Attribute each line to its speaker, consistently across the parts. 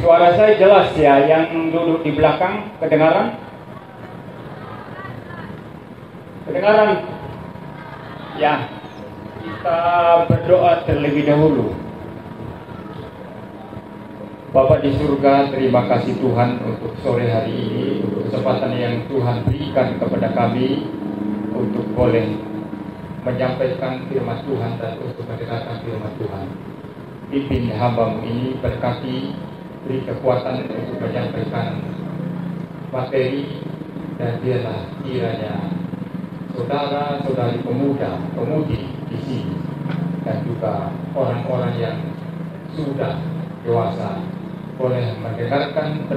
Speaker 1: Suara saya jelas ya, yang duduk di belakang kedengaran? Kedengaran? Ya, kita berdoa terlebih dahulu. Bapa di surga, terima kasih Tuhan untuk sore hari ini, untuk kesempatan yang Tuhan berikan kepada kami untuk boleh menyampaikan firman Tuhan dan untuk mendengarkan firman Tuhan. Pimpin hamba-Mu ini, berkati, beri kekuatan untuk menyampaikan materi, dan biarlah kiranya saudara-saudari pemuda, pemudi di sini, dan juga orang-orang yang sudah dewasa boleh mendengarkan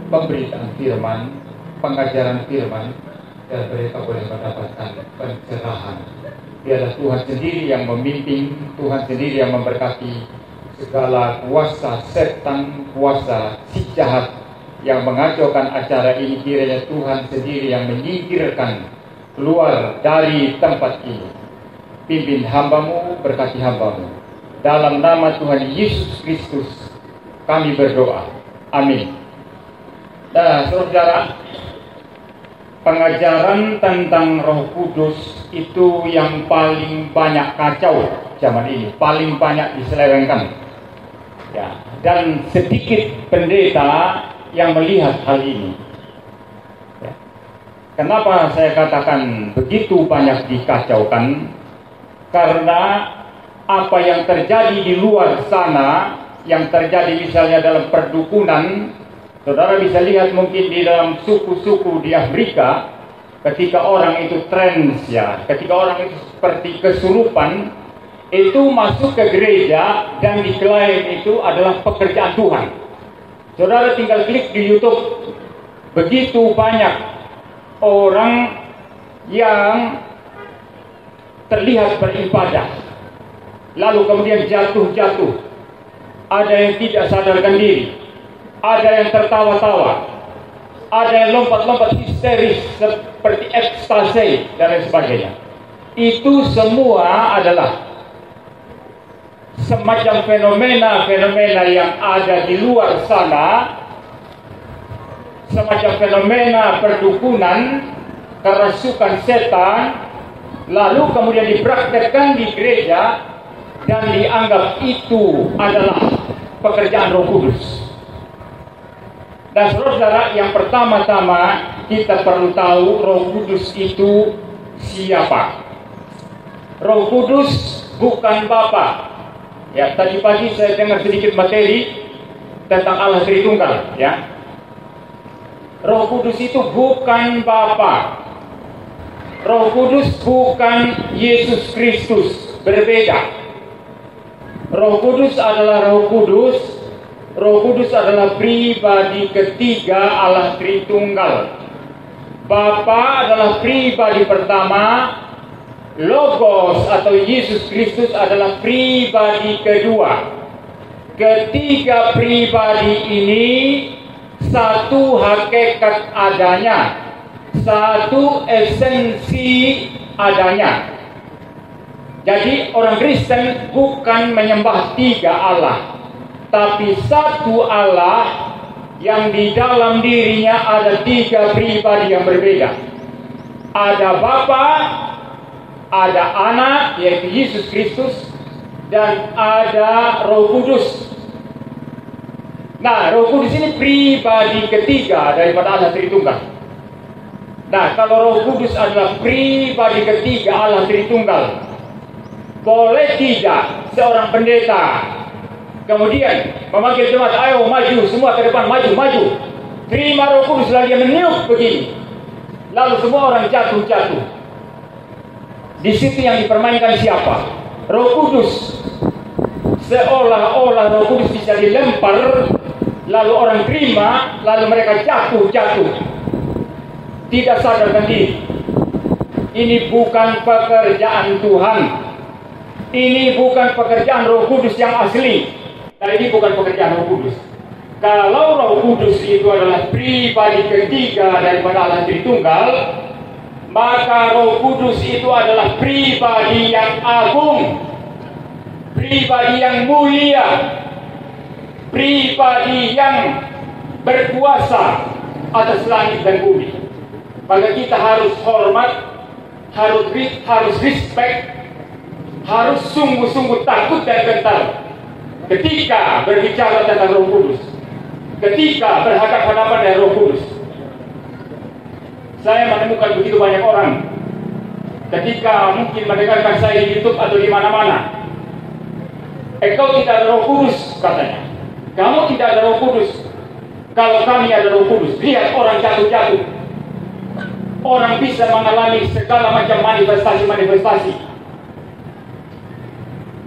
Speaker 1: pemberitaan firman, pengajaran firman, dan mereka boleh mendapatkan pencerahan. Biarlah Tuhan sendiri yang memimpin, Tuhan sendiri yang memberkati segala kuasa setan, kuasa si jahat yang mengacaukan acara ini. Kiranya Tuhan sendiri yang menyingkirkan keluar dari tempat ini. Pimpin hamba-Mu, berkati hamba-Mu. Dalam nama Tuhan Yesus Kristus kami berdoa. Amin. Nah, saudara, pengajaran tentang Roh Kudus itu yang paling banyak kacau zaman ini, paling banyak diselewengkan. Ya, dan sedikit pendeta yang melihat hal ini. Ya. Kenapa saya katakan begitu banyak dikacaukan? Karena apa yang terjadi di luar sana, yang terjadi misalnya dalam perdukunan, saudara bisa lihat mungkin di dalam suku-suku di Afrika, ketika orang itu trans ya, ketika orang itu seperti kesurupan, itu masuk ke gereja dan diklaim itu adalah pekerjaan Tuhan. Saudara tinggal klik di YouTube, begitu banyak orang yang terlihat beribadah, lalu kemudian jatuh-jatuh. Ada yang tidak sadarkan diri, ada yang tertawa-tawa, ada yang lompat-lompat histeris seperti ekstasi dan lain sebagainya. Itu semua adalah semacam fenomena-fenomena yang ada di luar sana, semacam fenomena perdukunan, kerasukan setan, lalu kemudian dipraktekkan di gereja dan dianggap itu adalah pekerjaan Roh Kudus. Dan saudara, yang pertama-tama kita perlu tahu Roh Kudus itu siapa. Roh Kudus bukan Bapa. Ya, tadi pagi saya dengar sedikit materi tentang Allah Tritunggal, ya. Roh Kudus itu bukan Bapa. Roh Kudus bukan Yesus Kristus, berbeda. Roh Kudus adalah Roh Kudus. Roh Kudus adalah pribadi ketiga Allah Tritunggal. Bapa adalah pribadi pertama. Logos atau Yesus Kristus adalah pribadi kedua. Ketiga pribadi ini satu hakikat adanya, satu esensi adanya. Jadi orang Kristen bukan menyembah tiga Allah, tapi satu Allah yang di dalam dirinya ada tiga pribadi yang berbeda. Ada Bapa, ada Anak yaitu Yesus Kristus, dan ada Roh Kudus. Nah, Roh Kudus ini pribadi ketiga daripada Allah Tritunggal. Nah, kalau Roh Kudus adalah pribadi ketiga Allah Tritunggal, boleh tidak seorang pendeta kemudian memanggil jemaat, ayo maju semua ke depan, maju, terima Roh Kudus, lalu dia meniup begini, lalu semua orang jatuh. Di situ yang dipermainkan siapa? Roh Kudus. Seolah-olah Roh Kudus bisa dilempar, lalu orang terima, lalu mereka jatuh. Tidak sadarkan diri. Ini bukan pekerjaan Tuhan. Ini bukan pekerjaan Roh Kudus yang asli. Dan ini bukan pekerjaan Roh Kudus. Kalau Roh Kudus itu adalah pribadi ketiga daripada Allah Tritunggal, maka Roh Kudus itu adalah pribadi yang agung, pribadi yang mulia. pribadi yang berkuasa atas langit dan bumi. Maka kita harus hormat, harus respect, harus sungguh-sungguh takut dan gentar ketika berbicara tentang Roh Kudus, ketika berhadapan-hadapan dengan Roh Kudus. Saya menemukan begitu banyak orang ketika mungkin mendengarkan saya di YouTube atau di mana-mana. Engkau tidak ada Roh Kudus, katanya. Kamu tidak ada Roh Kudus. Kalau kami ada Roh Kudus, lihat orang jatuh-jatuh. Orang bisa mengalami segala macam manifestasi-manifestasi.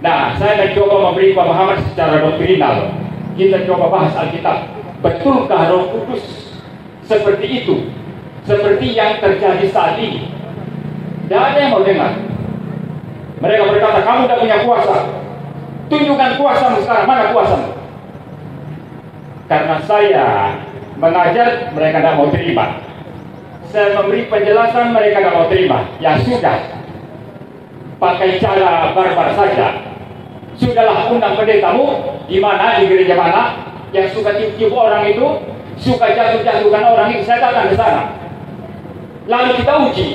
Speaker 1: Nah, saya mencoba memberi pemahaman secara doktrinal. Kita coba bahas Alkitab. Betulkah Roh Kudus seperti itu? Seperti yang terjadi saat ini? Tidak ada yang mau dengar. Mereka berkata, kamu tidak punya kuasa. Tunjukkan kuasamu sekarang. Mana kuasamu? Karena saya mengajar, mereka tidak mau terima. Saya memberi penjelasan, mereka tidak mau terima. Ya sudah, pakai cara barbar saja. Sudahlah, undang pendetamu. Di mana, di gereja mana, yang suka tiup-tiup orang itu, suka jatuh-jatuhkan orang itu, saya datang ke sana. Lalu kita uji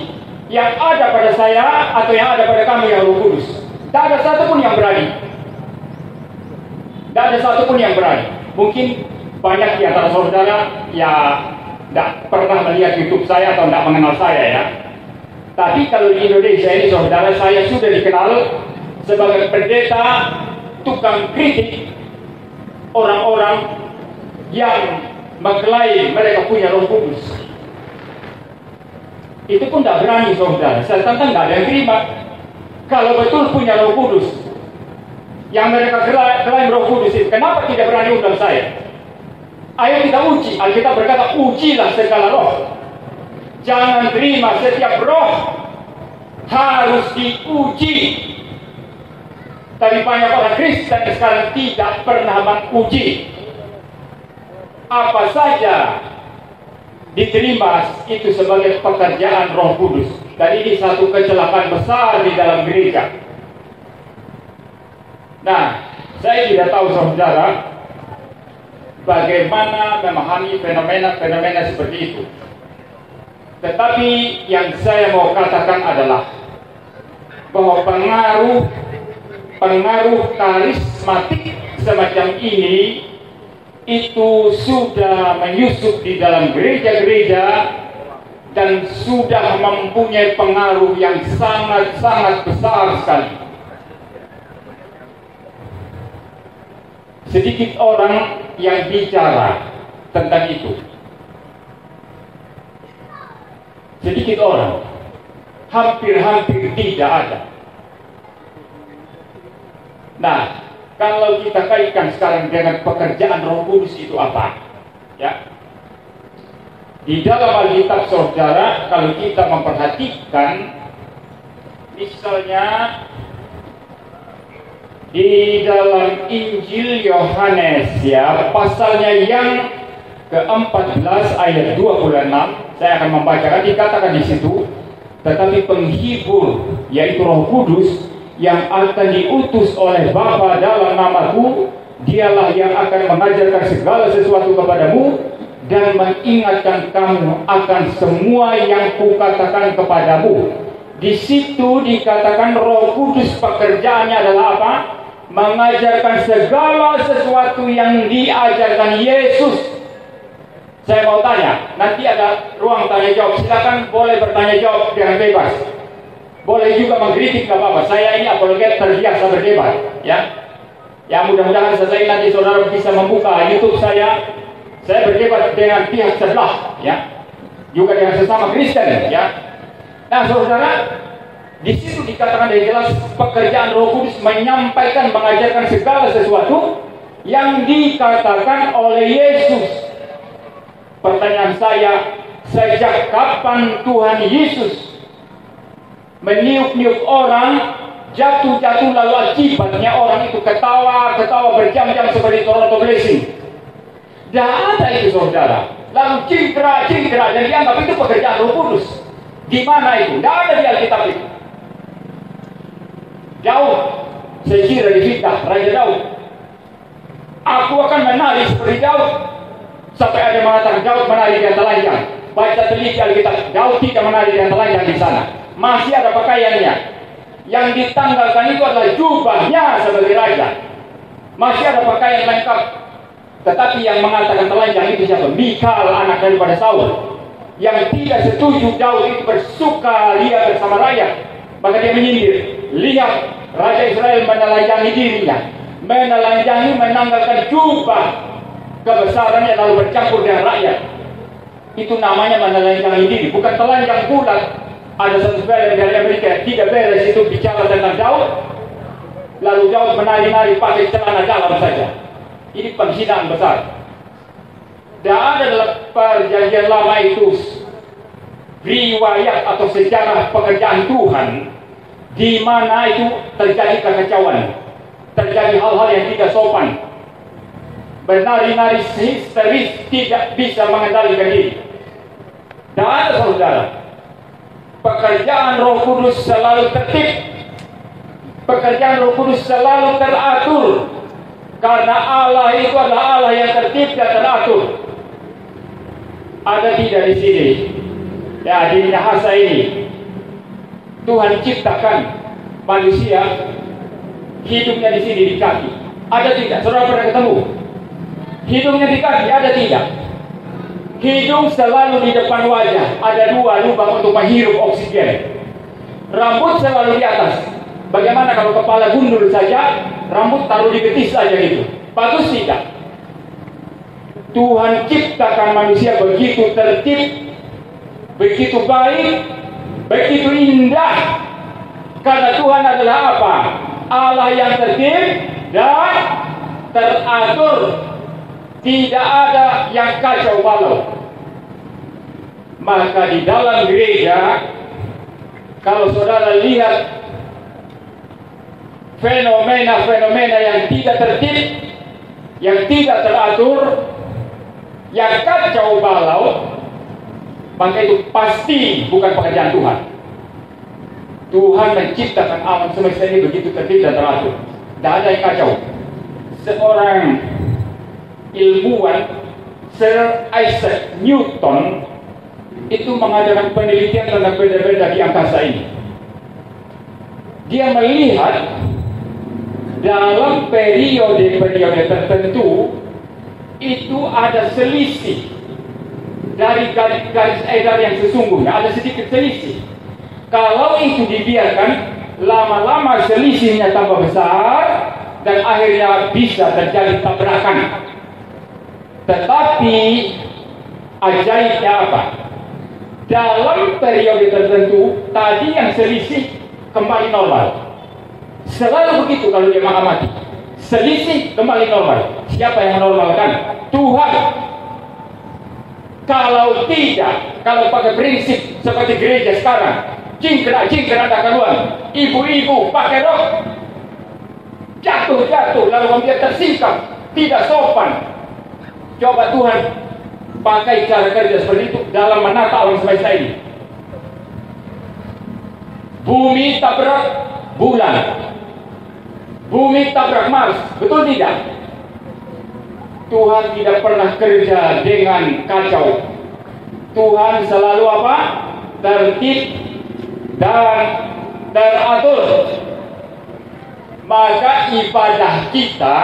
Speaker 1: yang ada pada saya atau yang ada pada kamu yang Roh Kudus. Tidak ada satupun yang berani. Tidak ada satupun yang berani. Mungkin banyak di antara saudara yang tidak pernah melihat YouTube saya atau tidak mengenal saya ya. Tapi kalau di Indonesia ini saudara, saya sudah dikenal sebagai pendeta tukang kritik orang-orang yang mengklaim mereka punya Roh Kudus. Itu pun tidak berani saudara. Saya tantang tidak ada yang terima. Kalau betul punya Roh Kudus, yang mereka klaim Roh Kudus itu, kenapa tidak berani undang saya? Ayo kita uji. Alkitab berkata, ujilah segala roh. Jangan terima setiap roh, harus diuji. Tapi banyak orang Kristen sekarang tidak pernah menguji. Apa saja diterima itu sebagai pekerjaan Roh Kudus. Dan ini satu kecelakaan besar di dalam gereja. Nah, saya tidak tahu saudara bagaimana memahami fenomena-fenomena seperti itu. Tetapi yang saya mau katakan adalah bahwa pengaruh karismatik semacam ini itu sudah menyusup di dalam gereja-gereja dan sudah mempunyai pengaruh yang sangat-sangat besar sekali. Sedikit orang yang bicara tentang itu. Sedikit orang. Hampir-hampir tidak ada. Nah, kalau kita kaitkan sekarang dengan pekerjaan Roh Kudus itu apa? Ya. Di dalam Alkitab saudara, kalau kita memperhatikan, misalnya di dalam Injil Yohanes ya, pasalnya yang ke-14 ayat 26, saya akan membacakan, dikatakan di situ, tetapi penghibur yaitu Roh Kudus yang akan diutus oleh Bapa dalam namaku, dialah yang akan mengajarkan segala sesuatu kepadamu dan mengingatkan kamu akan semua yang kukatakan kepadamu. Di situ dikatakan Roh Kudus pekerjaannya adalah apa? Mengajarkan segala sesuatu yang diajarkan Yesus. Saya mau tanya, nanti ada ruang tanya jawab, silakan boleh bertanya jawab dengan bebas. Boleh juga mengkritik, nggak apa-apa. Saya ini apologet terbiasa berdebat, ya. Ya mudah-mudahan setelah nanti saudara bisa membuka YouTube saya berdebat dengan pihak sebelah, ya. Juga dengan sesama Kristen, ya. Nah saudara, di situ dikatakan dengan jelas pekerjaan Roh Kudus menyampaikan, mengajarkan segala sesuatu yang dikatakan oleh Yesus. Pertanyaan saya, sejak kapan Tuhan Yesus meniup-niup orang, jatuh-jatuh lalu akibatnya orang itu ketawa berjam-jam seperti Toronto Blessing? Tidak ada itu saudara. Lalu cingkra dan dianggap itu pekerjaan Roh Kudus. Di mana itu? Tidak ada di Alkitab itu. Daud, saya kira di fitnah Raja Daud. Aku akan menari seperti Daud. Sampai ada yang mengatakan Daud menari di telanjang. Baca teliti Alkitab, Daud tidak menari di telanjang di sana. Masih ada pakaiannya. Yang ditanggalkan itu adalah jubahnya sebagai raja. Masih ada pakaian lengkap. Tetapi yang mengatakan telanjang itu siapa? Mikal, anak daripada Saul. Yang tidak setuju Daud itu bersukaria bersama rakyat. Maka dia menyindir. Lihat, Raja Israel menelanjangi dirinya. Menelanjangi, menanggalkan jubah kebesarannya lalu bercampur dengan rakyat. Itu namanya menelanjangi diri, bukan telanjang bulat. Ada satu film dari Amerika tidak beres itu bicara tentang Daud, lalu Daud menari-nari pakai celana dalam saja. Ini penghinaan besar. Dan ada dalam perjanjian lama itu riwayat atau sejarah pekerjaan Tuhan di mana itu terjadi kekacauan, terjadi hal-hal yang tidak sopan. Menari-nari histeris, tidak bisa mengendalikan diri. Dan ada saudara, pekerjaan Roh Kudus selalu tertib. Pekerjaan Roh Kudus selalu teratur. Karena Allah itu adalah Allah yang tertib dan teratur. Ada tidak di sini? Ya, di Minahasa ini Tuhan ciptakan manusia hidupnya di sini di kaki. Ada tidak? Saudara pernah ketemu? Hidungnya di kaki, ada tidak? Hidung selalu di depan wajah. Ada dua lubang untuk menghirup oksigen. Rambut selalu di atas. Bagaimana kalau kepala gundul saja, rambut taruh di betis saja gitu? Bagus tidak? Tuhan ciptakan manusia begitu tertib, begitu baik, begitu indah. Karena Tuhan adalah apa? Allah yang tertib dan teratur. Tidak ada yang kacau balau. Maka di dalam gereja, kalau saudara lihat fenomena-fenomena yang tidak tertib, yang tidak teratur, yang kacau balau, maka itu pasti bukan pekerjaan Tuhan. Tuhan menciptakan alam semesta ini begitu tertib dan teratur. Tidak ada yang kacau. Seorang ilmuwan, Sir Isaac Newton, itu mengadakan penelitian tentang benda-benda di angkasa ini. Dia melihat dalam periode-periode tertentu itu ada selisih dari garis edar yang sesungguhnya, ada sedikit selisih. Kalau itu dibiarkan, lama-lama selisihnya tambah besar dan akhirnya bisa terjadi tabrakan. Tetapi ajaibnya apa? Dalam periode tertentu, tadi yang selisih kembali normal. Selalu begitu kalau dia mengamati. Selisih kembali normal. Siapa yang menormalkan? Tuhan. Kalau tidak, kalau pakai prinsip seperti gereja sekarang, cingkrak ada keluar, ibu-ibu pakai rok, jatuh, lalu kemudian tersingkap, tidak sopan. Coba Tuhan pakai cara kerja seperti itu dalam menata alam semesta ini. Bumi tabrak bulan, bumi tabrak Mars, betul tidak? Tuhan tidak pernah kerja dengan kacau. Tuhan selalu apa? Tertib dan teratur. Maka ibadah kita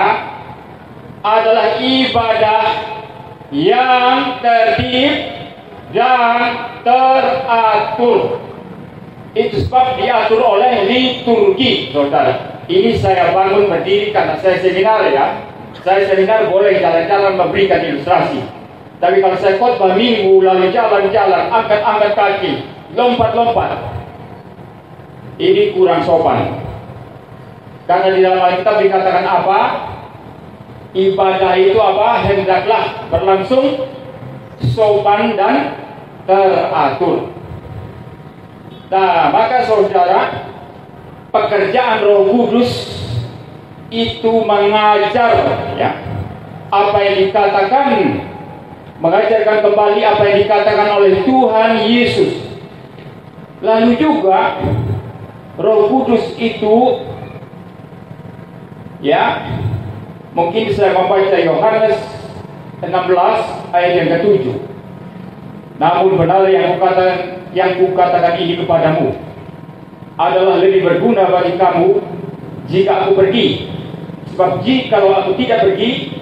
Speaker 1: adalah ibadah yang tertib dan teratur. Itu sebab diatur oleh liturgi, saudara. Ini saya bangun berdiri karena saya seminar ya. Saya seminar boleh jalan-jalan memberikan ilustrasi. Tapi kalau saya khotbah minggu lalu jalan-jalan, angkat-angkat kaki, lompat-lompat, ini kurang sopan. Karena di dalam Alkitab dikatakan apa? Ibadah itu apa? Hendaklah berlangsung sopan dan teratur. Nah, maka saudara, pekerjaan Roh Kudus itu mengajar ya, apa yang dikatakan, mengajarkan kembali apa yang dikatakan oleh Tuhan Yesus. Lalu juga Roh Kudus itu ya Mungkin saya membaca Yohanes 16 ayat yang ke-7. Namun benar yang kukatakan ini kepadamu adalah lebih berguna bagi kamu jika aku pergi. Sebab jikalau aku tidak pergi,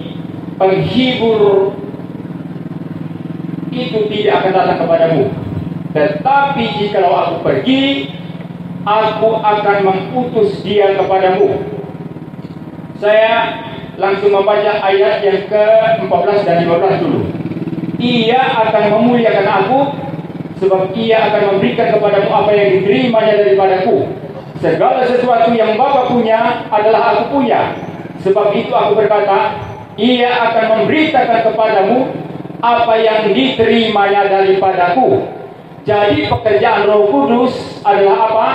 Speaker 1: penghibur itu tidak akan datang kepadamu. Tetapi jikalau aku pergi, aku akan mengutus dia kepadamu. Saya langsung membaca ayat yang ke-14 dan 15 dulu. Ia akan memuliakan aku, sebab ia akan memberikan kepadamu apa yang diterimanya daripadaku. Segala sesuatu yang Bapa punya adalah aku punya. Sebab itu aku berkata, ia akan memberitakan kepadamu apa yang diterimanya daripadaku. Jadi pekerjaan Roh Kudus adalah apa?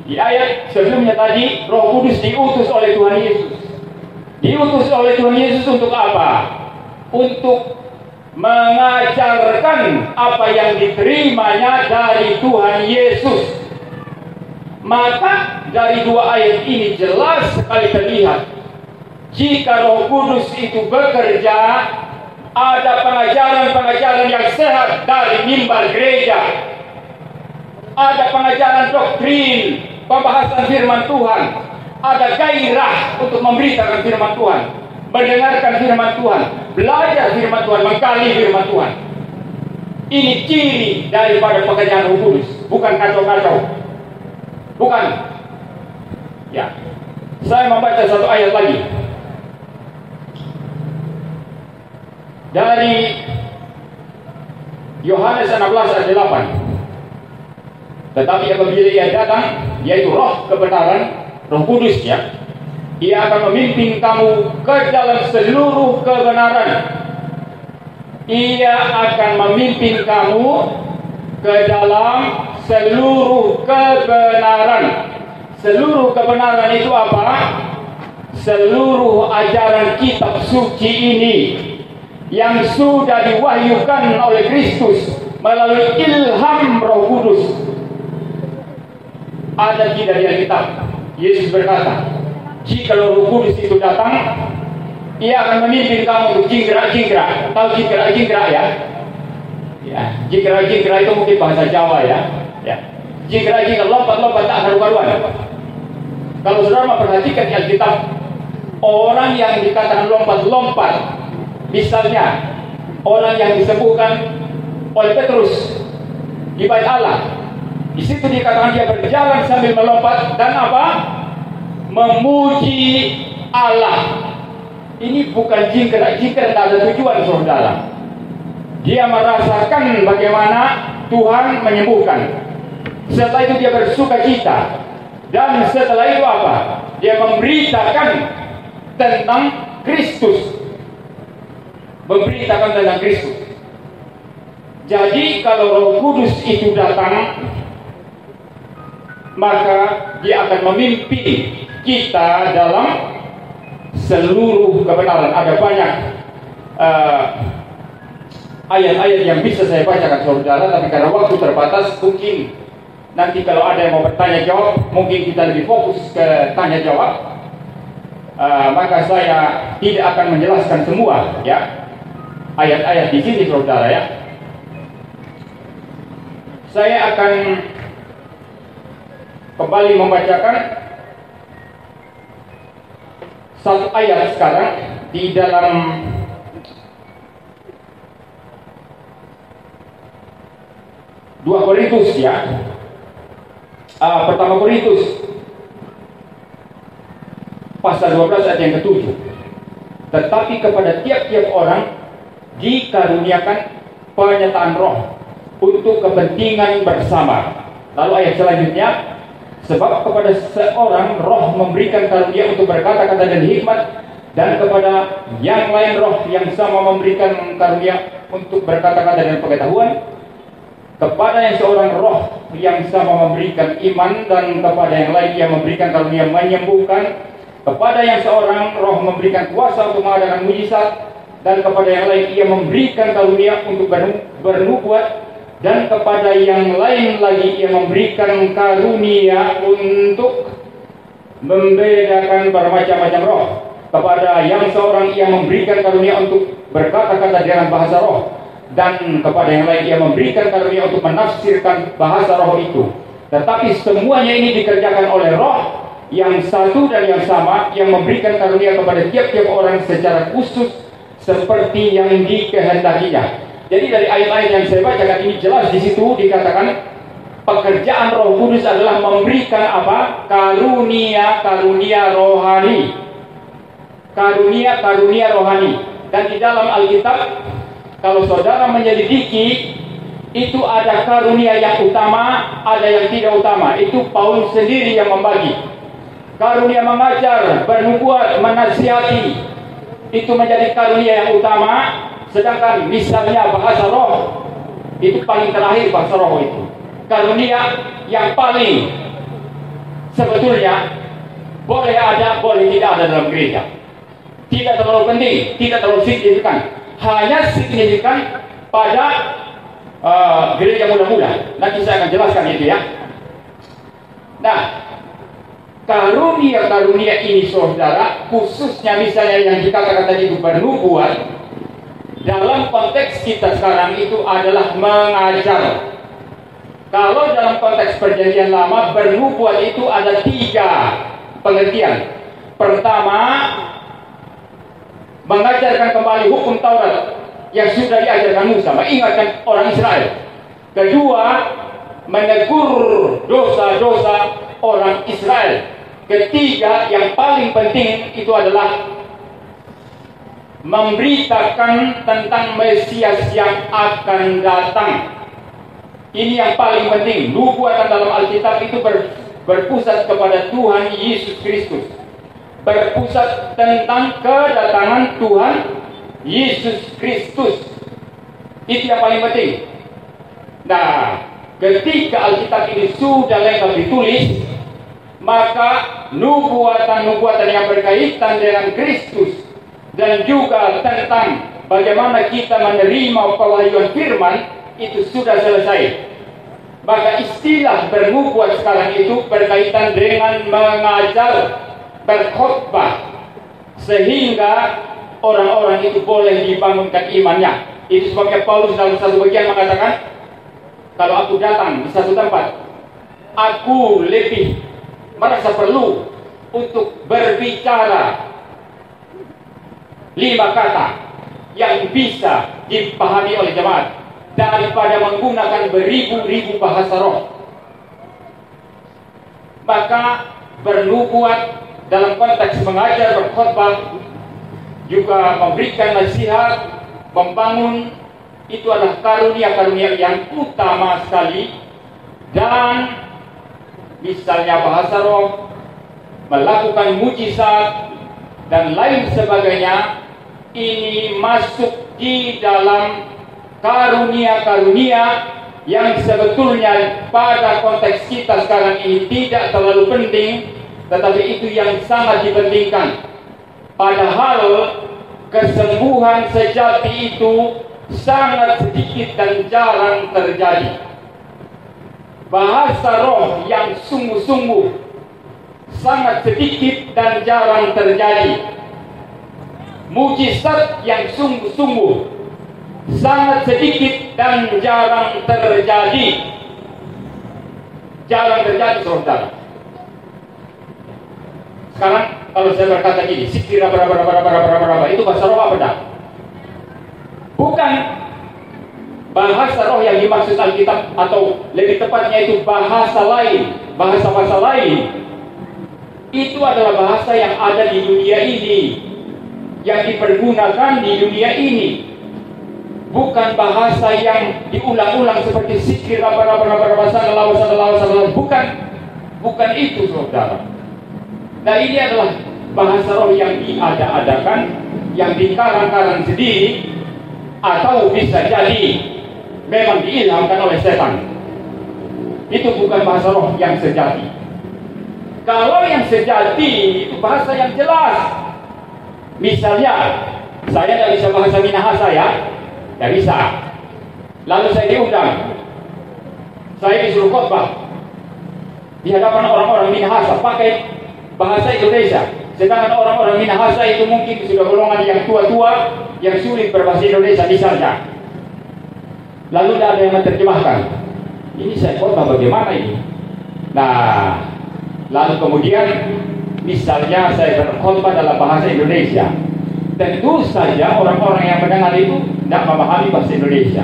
Speaker 1: Di ayat sebelumnya tadi, Roh Kudus diutus oleh Tuhan Yesus. Diutus oleh Tuhan Yesus untuk apa? Untuk mengajarkan apa yang diterimanya dari Tuhan Yesus. Maka dari dua ayat ini jelas sekali terlihat, jika Roh Kudus itu bekerja, ada pengajaran-pengajaran yang sehat dari mimbar gereja. Ada pengajaran doktrin, pembahasan firman Tuhan. Ada gairah untuk memberitakan firman Tuhan, mendengarkan firman Tuhan, belajar firman Tuhan, menggali firman Tuhan. Ini ciri daripada pekerjaan Roh Kudus, bukan kacau-kacau. Bukan. Ya. Saya membaca satu ayat lagi. Dari Yohanes 16 ayat 8. Tetapi apabila ia datang, yaitu Roh kebenaran, Roh Kudus ya, ia akan memimpin kamu ke dalam seluruh kebenaran. Ia akan memimpin kamu ke dalam seluruh kebenaran. Seluruh kebenaran itu apa? Seluruh ajaran kitab suci ini yang sudah diwahyukan oleh Kristus melalui ilham Roh Kudus. Ada di dalam kitab. Yesus berkata, jika Roh Kudus itu datang, ia akan memimpin kamu untuk jingkrak-jingkrak. Tahu jingkrak-jingkrak ya? Ya, jingkrak-jingkrak itu mungkin bahasa Jawa ya. Ya. Jingkrak-jingkrak, lompat-lompat tak karu-karuan. Kalau saudara memperhatikan di Alkitab, orang yang dikatakan lompat-lompat, misalnya orang yang disembuhkan oleh Petrus di Bait Allah, di situ dikatakan dia berjalan sambil melompat dan apa? Memuji Allah. Ini bukan jingkrak-jingkrak, tak ada tujuan saudara. Dia merasakan bagaimana Tuhan menyembuhkan. Setelah itu dia bersuka cita. Dan setelah itu apa? Dia memberitakan tentang Kristus. Memberitakan tentang Kristus. Jadi kalau Roh Kudus itu datang, maka dia akan memimpin kita dalam seluruh kebenaran. Ada banyak ayat-ayat yang bisa saya bacakan saudara, tapi karena waktu terbatas, mungkin nanti kalau ada yang mau bertanya jawab, mungkin kita lebih fokus ke tanya jawab. Maka saya tidak akan menjelaskan semua ya ayat-ayat di sini saudara ya. Saya akan kembali membacakan satu ayat sekarang di dalam Dua Korintus ya. Pertama Korintus pasal 12 ayat yang ke-7. Tetapi kepada tiap-tiap orang dikaruniakan penyertaan roh untuk kepentingan bersama. Lalu ayat selanjutnya, sebab kepada seorang roh memberikan karunia untuk berkata-kata dan hikmat, dan kepada yang lain roh yang sama memberikan karunia untuk berkata-kata dan pengetahuan. Kepada yang seorang roh yang sama memberikan iman, dan kepada yang lain yang memberikan karunia menyembuhkan. Kepada yang seorang roh memberikan kuasa untuk mengadakan mujizat, dan kepada yang lain ia memberikan karunia untuk bernubuat, dan kepada yang lain lagi ia memberikan karunia untuk membedakan bermacam-macam roh. kepada yang seorang ia memberikan karunia untuk berkata-kata dengan bahasa roh, dan kepada yang lain ia memberikan karunia untuk menafsirkan bahasa roh itu. Tetapi semuanya ini dikerjakan oleh Roh yang satu dan yang sama, yang memberikan karunia kepada tiap-tiap orang secara khusus seperti yang dikehendakinya. Jadi dari ayat-ayat yang saya bacakan ini jelas di situ dikatakan pekerjaan Roh Kudus adalah memberikan apa? Karunia-karunia rohani. Karunia-karunia rohani. Dan di dalam Alkitab, kalau saudara menyelidiki, itu ada karunia yang utama, ada yang tidak utama. Itu Paulus sendiri yang membagi. Karunia mengajar, bernubuat, menasihati, itu menjadi karunia yang utama. Sedangkan misalnya bahasa roh, itu paling terakhir bahasa roh itu. Karunia yang paling sebetulnya boleh ada, boleh tidak ada dalam gereja. Tidak terlalu penting, tidak terlalu signifikan. Hanya signifikan pada gereja muda-muda. Nanti saya akan jelaskan itu ya. Nah, karunia-karunia ini saudara, khususnya misalnya yang dikatakan tadi itu bernubuat, dalam konteks kita sekarang itu adalah mengajar. Kalau dalam konteks perjanjian lama, bernubuat itu ada 3 pengertian. Pertama, mengajarkan kembali hukum Taurat yang sudah diajarkan Musa, mengingatkan orang Israel. Kedua, menegur dosa-dosa orang Israel. Ketiga, yang paling penting itu adalah memberitakan tentang Mesias yang akan datang. Ini yang paling penting. Nubuatan dalam Alkitab itu berpusat kepada Tuhan Yesus Kristus, berpusat tentang kedatangan Tuhan Yesus Kristus. Itu yang paling penting. Nah, ketika Alkitab ini sudah lengkap ditulis, maka nubuatan-nubuatan yang berkaitan dengan Kristus dan juga tentang bagaimana kita menerima pewahyuan firman itu sudah selesai. Maka istilah bernubuat sekarang itu berkaitan dengan mengajar, berkhotbah, sehingga orang-orang itu boleh dibangunkan imannya. Itu sebabnya Paulus dalam satu bagian mengatakan, kalau aku datang di satu tempat, aku lebih merasa perlu untuk berbicara 5 kata yang bisa dipahami oleh jemaat daripada menggunakan beribu-ribu bahasa roh. Maka bernubuat dalam konteks mengajar, berkhotbah, juga memberikan nasihat, membangun, itu adalah karunia-karunia yang utama sekali. Dan misalnya bahasa roh, melakukan mujizat dan lain sebagainya, ini masuk di dalam karunia-karunia yang sebetulnya pada konteks kita sekarang ini tidak terlalu penting, tetapi itu yang sangat dipentingkan. Padahal kesembuhan sejati itu sangat sedikit dan jarang terjadi. Bahasa roh yang sungguh-sungguh sangat sedikit dan jarang terjadi. Mujizat yang sungguh-sungguh sangat sedikit dan jarang terjadi. Jarang terjadi, saudara. Sekarang kalau saya berkata gini, sikira berapa, itu bahasa roh apa dah? Bukan bahasa roh yang dimaksud Alkitab, atau lebih tepatnya itu bahasa lain, bahasa-bahasa lain. Itu adalah bahasa yang ada di dunia ini, yang dipergunakan di dunia ini. Bukan bahasa yang diulang-ulang seperti sikir bukan itu, saudara. Nah, ini adalah bahasa roh yang diada-adakan, yang dikarang-karang sendiri, atau bisa jadi memang diilhamkan oleh setan. Itu bukan bahasa roh yang sejati. Kalau yang sejati itu bahasa yang jelas. Misalnya, saya tidak bisa bahasa Minahasa ya, tidak bisa. Lalu saya diundang, saya disuruh khotbah di hadapan orang-orang Minahasa pakai bahasa Indonesia. Sedangkan orang-orang Minahasa itu mungkin sudah golongan yang tua-tua, yang sulit berbahasa Indonesia misalnya. Lalu tidak ada yang menerjemahkan. Ini saya khotbah bagaimana ini? Nah, lalu kemudian misalnya saya berkhotbah dalam bahasa Indonesia. Tentu saja orang-orang yang mendengar itu tidak memahami bahasa Indonesia.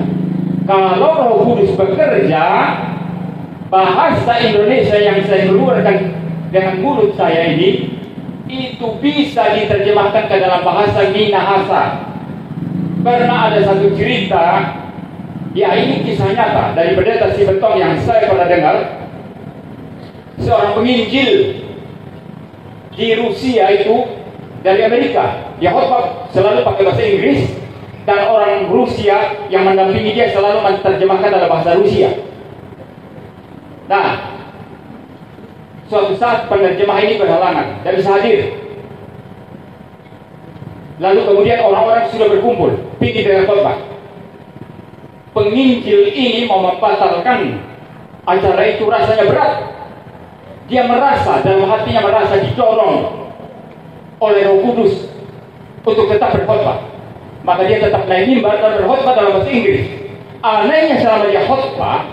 Speaker 1: Kalau Roh Kudus bekerja, bahasa Indonesia yang saya keluarkan dengan mulut saya ini itu bisa diterjemahkan ke dalam bahasa Minahasa. Karena ada satu cerita, ya ini kisah nyata dari pendeta Sibetong yang saya pernah dengar. Seorang penginjil di Rusia itu dari Amerika, dia khotbah selalu pakai bahasa Inggris, dan orang Rusia yang mendampingi dia selalu menerjemahkan dalam bahasa Rusia. Nah, suatu saat penerjemah ini berhalangan, tidak bisa hadir. Lalu kemudian orang-orang sudah berkumpul, pergi dengan khotbah. Penginjil ini mau membatalkan acara itu, rasanya berat. Dia merasa, dalam hatinya merasa didorong oleh Roh Kudus untuk tetap berkhotbah. Maka dia tetap naik mimbar dan berkhotbah dalam bahasa Inggris. Anehnya selama dia khotbah,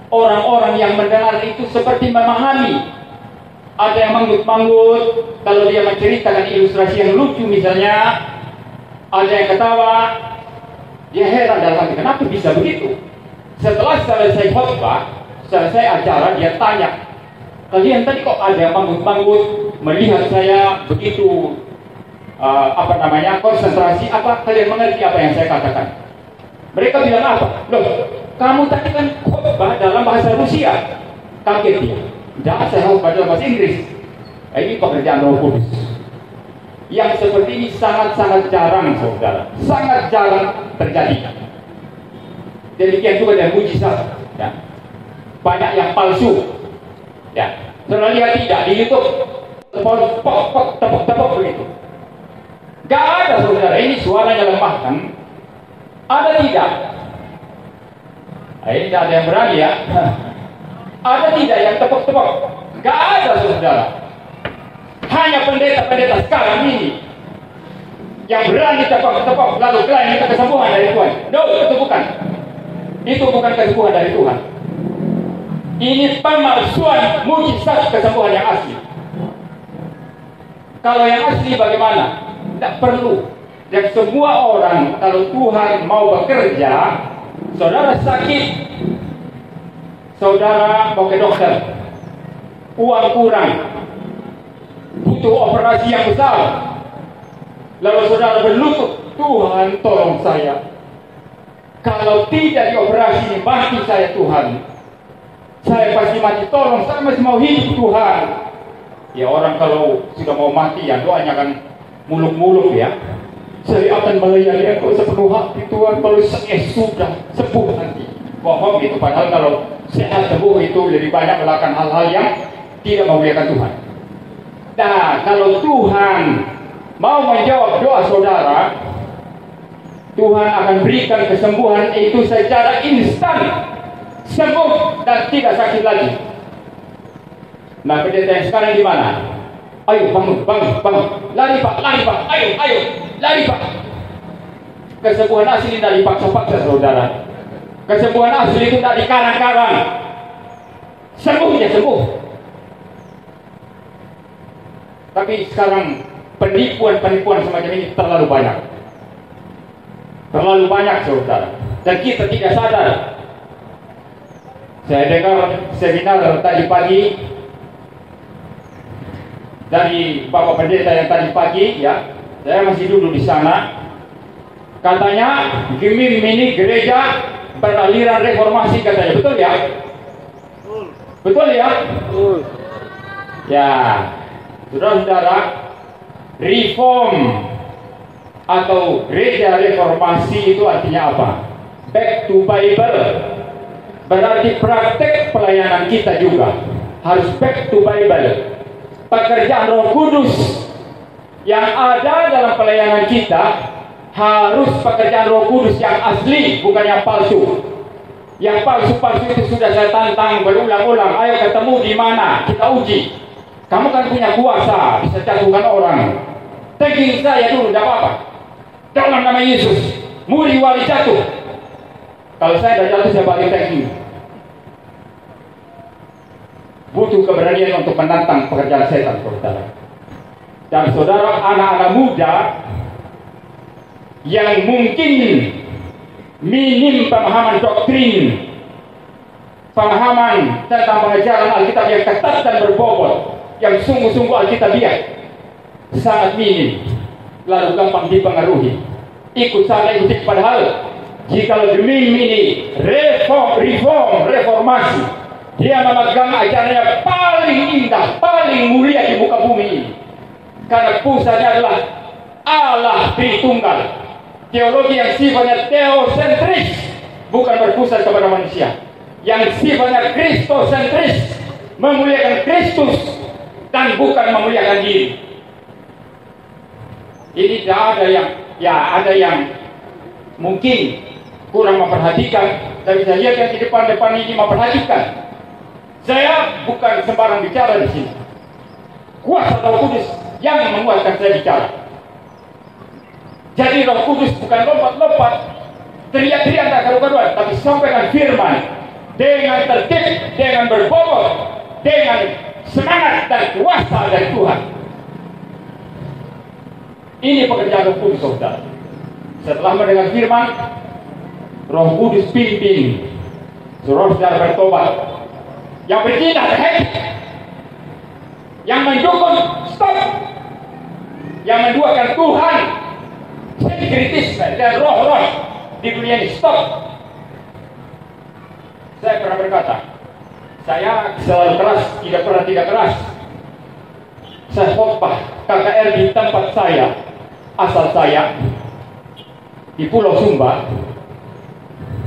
Speaker 1: orang-orang yang mendengar itu seperti memahami. Ada yang manggut-manggut kalau dia menceritakan ilustrasi yang lucu misalnya. Ada yang ketawa. Dia heran dalam hati, kenapa bisa begitu? Setelah selesai khotbah, selesai acara, dia tanya, kalian tadi kok ada yang manggut-manggut melihat saya begitu konsentrasi, apa kalian mengerti apa yang saya katakan? Mereka bilang apa? Loh, kamu tadi kan khotbah dalam bahasa Rusia. Kaget dia. Jangan saya khotbah dalam bahasa Inggris. Ini pekerjaan Roh Kudus. Yang seperti ini sangat-sangat jarang, saudara. Sangat jarang terjadi. Demikian juga dengan mujizat. Ya. Banyak yang palsu. Ya. Saudara lihat tidak di YouTube, tepuk-tepuk begitu. Gak ada, saudara. Ini suaranya lemah kan? Ada tidak? Ini tidak ada yang berani ya. Ada tidak yang tepuk-tepuk? Gak ada, saudara. Hanya pendeta-pendeta sekarang ini yang berani tepuk-tepuk lalu klaim minta kesembuhan dari Tuhan. No, itu bukan. Itu bukan kesembuhan dari Tuhan. Ini pemalsuan mujizat kesembuhan yang asli. Kalau yang asli bagaimana? Tidak perlu. Dan semua orang, kalau Tuhan mau bekerja, saudara sakit, saudara mau ke dokter, uang kurang, butuh operasi yang besar, lalu saudara berlutut, Tuhan tolong saya. Kalau tidak dioperasi, mati saya Tuhan. Saya pasti mati, tolong saya masih mau hidup Tuhan. Ya orang kalau sudah mau mati ya doanya kan muluk-muluk ya. Saya akan melayani engkau sepenuh hati Tuhan, kalau saya sudah sembuh nanti. Bohong itu, padahal kalau sehat sembuh itu lebih banyak melakukan hal-hal yang tidak memuliakan Tuhan. Nah, kalau Tuhan mau menjawab doa saudara, Tuhan akan berikan kesembuhan itu secara instan. Sembuh dan tidak sakit lagi. Nah, pendeta yang sekarang di mana? Ayo bangun, bangun, bangun. Lari pak, ayo, lari pak. Kesembuhan asli tidak dipaksa-paksa saudara. Kesembuhan asli itu tidak dikarang-karang. Sembuh ya sembuh. Tapi sekarang penipuan-penipuan semacam ini terlalu banyak. Terlalu banyak saudara. Dan kita tidak sadar. Saya dengar seminar tadi pagi dari Bapak Pendeta yang tadi pagi ya. Saya masih duduk di sana. Katanya Gimim ini gereja beraliran reformasi katanya. Betul ya? Betul ya? Betul. Ya. Saudara-saudara, reform atau gereja reformasi itu artinya apa? Back to Bible. Berarti praktek pelayanan kita juga harus back to Bible. Pekerjaan Roh Kudus yang ada dalam pelayanan kita harus pekerjaan Roh Kudus yang asli, bukan yang palsu. Yang palsu-palsu itu sudah saya tantang berulang-ulang. Ayo ketemu di mana? Kita uji. Kamu kan punya kuasa, bisa jatuhkan orang. Thanking saya dulu, tidak apa-apa. Dalam nama Yesus, muri wali jatuh. Kalau saya sudah jatuh, saya balik thanking. Butuh keberanian untuk menantang pekerjaan setan, saudara. Dan saudara, anak-anak muda yang mungkin minim pemahaman doktrin, pemahaman tentang pengajaran Alkitab yang ketat dan berbobot, yang sungguh-sungguh Alkitabiah, sangat minim, lalu gampang dipengaruhi, ikut sana ikut ini. Padahal jika demi ini reformasi, dia memegang ajarannya paling indah, paling mulia di muka bumi ini, karena pusatnya adalah Allah Tritunggal, teologi yang sifatnya teosentris, bukan berpusat kepada manusia, yang sifatnya kristosentris, memuliakan Kristus dan bukan memuliakan diri. Ini tidak ada yang ada yang mungkin kurang memperhatikan, tapi saya lihat yang di depan ini memperhatikan. Saya bukan sembarang bicara di sini. Kuasa Roh Kudus yang menguatkan saya bicara. Jadi Roh Kudus bukan lompat-lompat, teriak-teriak tak karu-karuan, tapi sampaikan firman dengan tertib, dengan berbobot, dengan semangat dan kuasa dari Tuhan. Ini pekerjaan Roh Kudus, saudara. Setelah mendengar firman, Roh Kudus pimpin saudara bertobat. Yang bertindak berhenti, yang mendukung stop, yang menduakan Tuhan sinkritisme dan roh-roh di dunia ini stop. Saya pernah berkata, saya selalu keras, tidak pernah tidak keras. Saya khotbah KKR di tempat saya, asal saya di Pulau Sumba.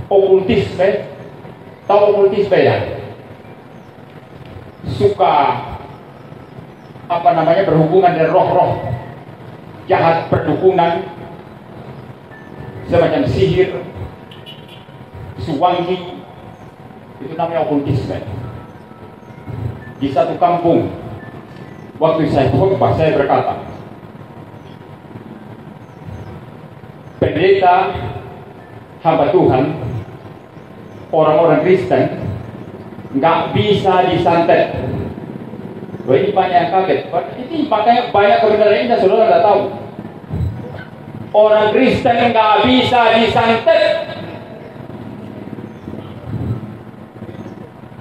Speaker 1: Okultisme, tahu okultisme ya? Suka berhubungan dengan roh-roh jahat, perdukunan, semacam sihir, suwangi, itu namanya okultisme. Di satu kampung, waktu saya khotbah, saya berkata, pendeta, hamba Tuhan, orang-orang Kristen nggak bisa disantet. Wah, ini banyak yang kaget. Ini makanya banyak kebenaran ini saudara nggak tahu. Orang Kristen nggak bisa disantet.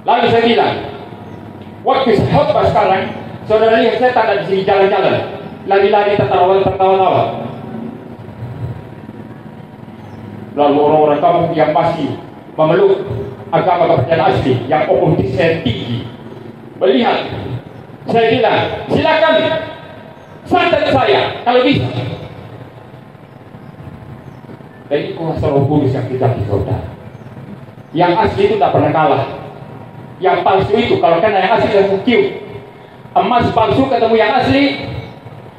Speaker 1: Lalu saya bilang, waktu saya khotbah sekarang, saudara lihat saya tak ada di sini jalan-jalan, lari-lari tertawa-tawa. Lalu orang-orang kampung yang masih memeluk agama kepercayaan asli, yang okultisme tinggi, melihat, saya bilang, silakan santet saya kalau bisa. Dan ini kuasa Roh Kudus yang kita saudara. Yang asli itu tak pernah kalah. Yang palsu itu, kalau kena yang asli langsung ciut. Emas palsu ketemu yang asli,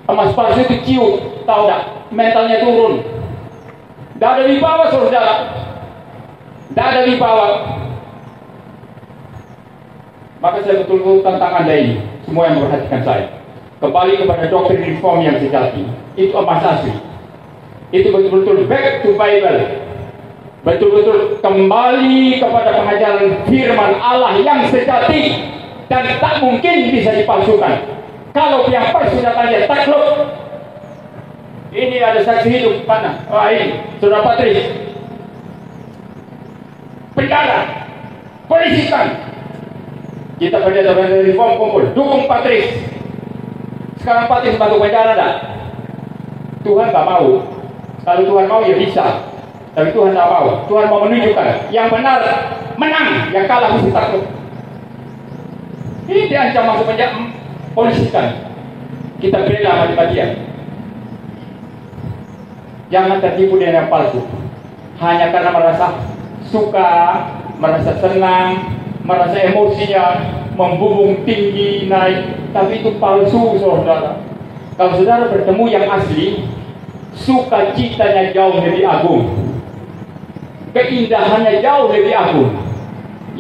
Speaker 1: emas palsu itu ciut, tahu tak? Mentalnya turun. Tidak ada wibawa, saudara. Tidak ada wibawa. Maka saya betul-betul tentang Anda ini, semua yang memperhatikan saya, kembali kepada doktrin reform yang sejati. Itu emas asli. Itu betul-betul back to Bible. Betul-betul kembali kepada pengajaran firman Allah yang sejati dan tak mungkin bisa dipalsukan. Kalau yang palsu datangnya takluk. Ini ada saksi hidup mana? Wah, ini Saudara Patris. Penjara, polisikan. Kita pendeta reform kumpul, dukung Patris. Sekarang Patris masuk penjara dah. Tuhan tak mau. Kalau Tuhan mau ya bisa. Tapi Tuhan tak mau. Tuhan mau menunjukkan yang benar menang, yang kalah mesti takut. Ini diancam masuk penjara, polisikan. Kita bela mati-matian. Jangan tertipu dengan yang palsu. Hanya karena merasa suka, merasa senang, merasa emosinya membumbung tinggi, naik. Tapi itu palsu, saudara. Kalau saudara bertemu yang asli, sukacitanya jauh lebih agung, keindahannya jauh lebih agung.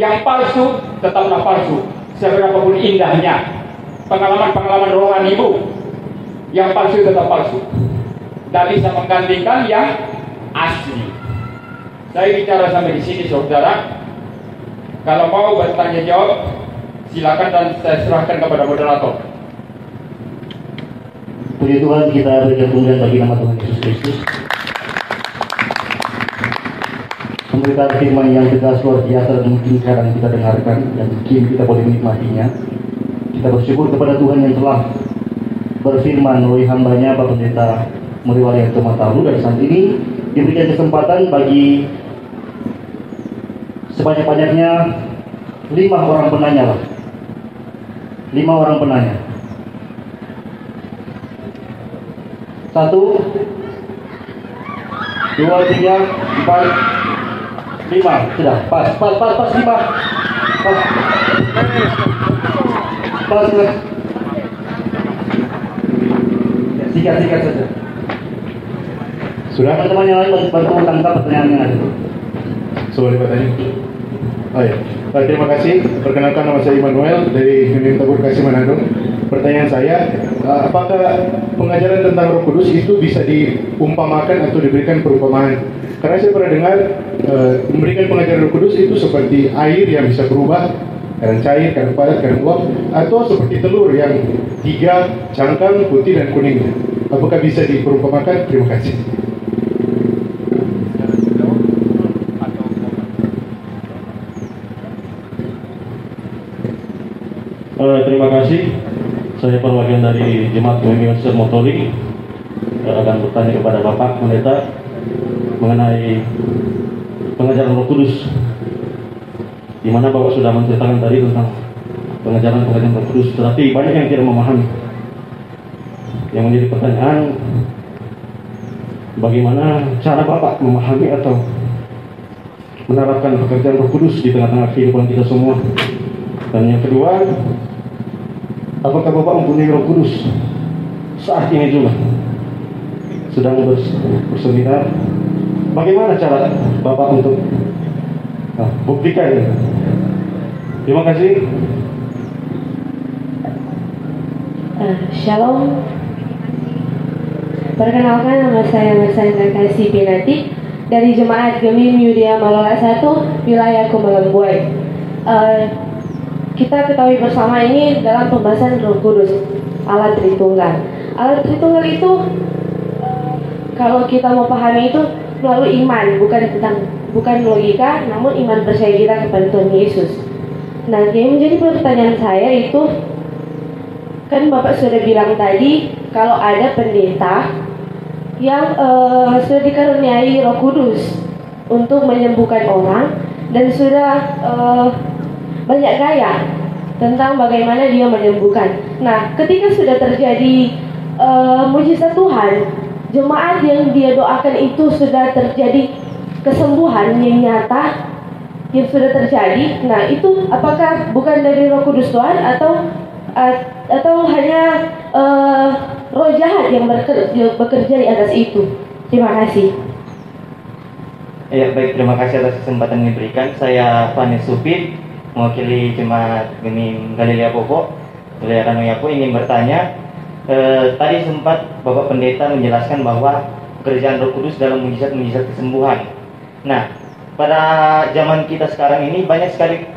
Speaker 1: Yang palsu tetaplah palsu, seberapapun indahnya. pengalaman-pengalaman rohani Ibu. Yang palsu tetap palsu. Tidak bisa menggantikan yang asli. Saya bicara sampai di sini, saudara. Kalau mau bertanya jawab, silakan dan saya serahkan kepada moderator.
Speaker 2: Puji Tuhan, kita berikan kemuliaan bagi nama Tuhan Yesus Kristus. Pemberitaan firman yang tegas luar biasa dan mungkin sekarang kita dengarkan dan mungkin kita boleh menikmatinya. Kita bersyukur kepada Tuhan yang telah berfirman melalui hambanya Bapak Pendeta Muriwali Harto Matalu, dan saat ini diberikan kesempatan bagi sebanyak-banyaknya 5 orang penanya lah. 5 orang penanya. 1, 2, 3, 4, 5. Sudah, pas 5. Pas. Sikat saja.
Speaker 3: Sudah?
Speaker 2: Teman-teman yang lain bantu tangkap pertanyaan yang ada.
Speaker 3: Boleh bertanya? Oh ya. Terima kasih. Perkenalkan, nama saya Immanuel dari Union Tabur Kasih Manado. Pertanyaan saya, apakah pengajaran tentang Roh Kudus itu bisa diumpamakan atau diberikan perumpamaan? Karena saya pernah dengar memberikan pengajaran Roh Kudus itu seperti air yang bisa berubah, kadang cair, kadang padat, kadang uap, atau seperti telur yang 3 cangkang putih dan kuning. Apakah bisa diperumpamakan? Terima kasih.
Speaker 2: Terima kasih. Saya perwakilan dari Jemaat Bimbingan Sesat Motoling akan bertanya kepada Bapak Pendeta mengenai pengajaran Roh Kudus, di mana Bapak sudah menceritakan tadi tentang pengajaran Roh Kudus, tetapi banyak yang tidak memahami. Yang menjadi pertanyaan, bagaimana cara Bapak memahami atau menerapkan pekerjaan Roh Kudus di tengah-tengah kehidupan kita semua? Dan yang kedua, apakah Bapak mempunyai Roh Kudus saat ini juga sedang berseminar? Bagaimana cara Bapak untuk buktikan ini? Terima kasih.
Speaker 4: Shalom. Perkenalkan, nama saya Masanda Kasih Pinati dari Jemaat Gemim Yudea Malola 1, wilayah Kumalembuai. Kita ketahui bersama ini dalam pembahasan Roh Kudus, Allah Tritunggal. Allah Tritunggal itu kalau kita mau pahami itu melalui iman, bukan logika, namun iman percaya kita kepada Tuhan Yesus. Nah, yang menjadi pertanyaan saya itu, kan Bapak sudah bilang tadi kalau ada pendeta yang sudah dikaruniai Roh Kudus untuk menyembuhkan orang dan sudah banyak gaya tentang bagaimana dia menyembuhkan. Nah, ketika sudah terjadi mujizat Tuhan, jemaat yang dia doakan itu sudah terjadi kesembuhan yang nyata yang sudah terjadi. Nah, itu apakah bukan dari Roh Kudus Tuhan atau hanya roh jahat yang bekerja di atas itu? Terima kasih.
Speaker 5: Ya, baik, terima kasih atas kesempatan yang diberikan. Saya Fani Supit, mewakili Jemaat Gemim Galilea Bogo, wilayah Kanoyaku, ingin bertanya. Tadi sempat Bapak Pendeta menjelaskan bahwa pekerjaan Roh Kudus dalam mujizat kesembuhan. Nah, pada zaman kita sekarang ini banyak sekali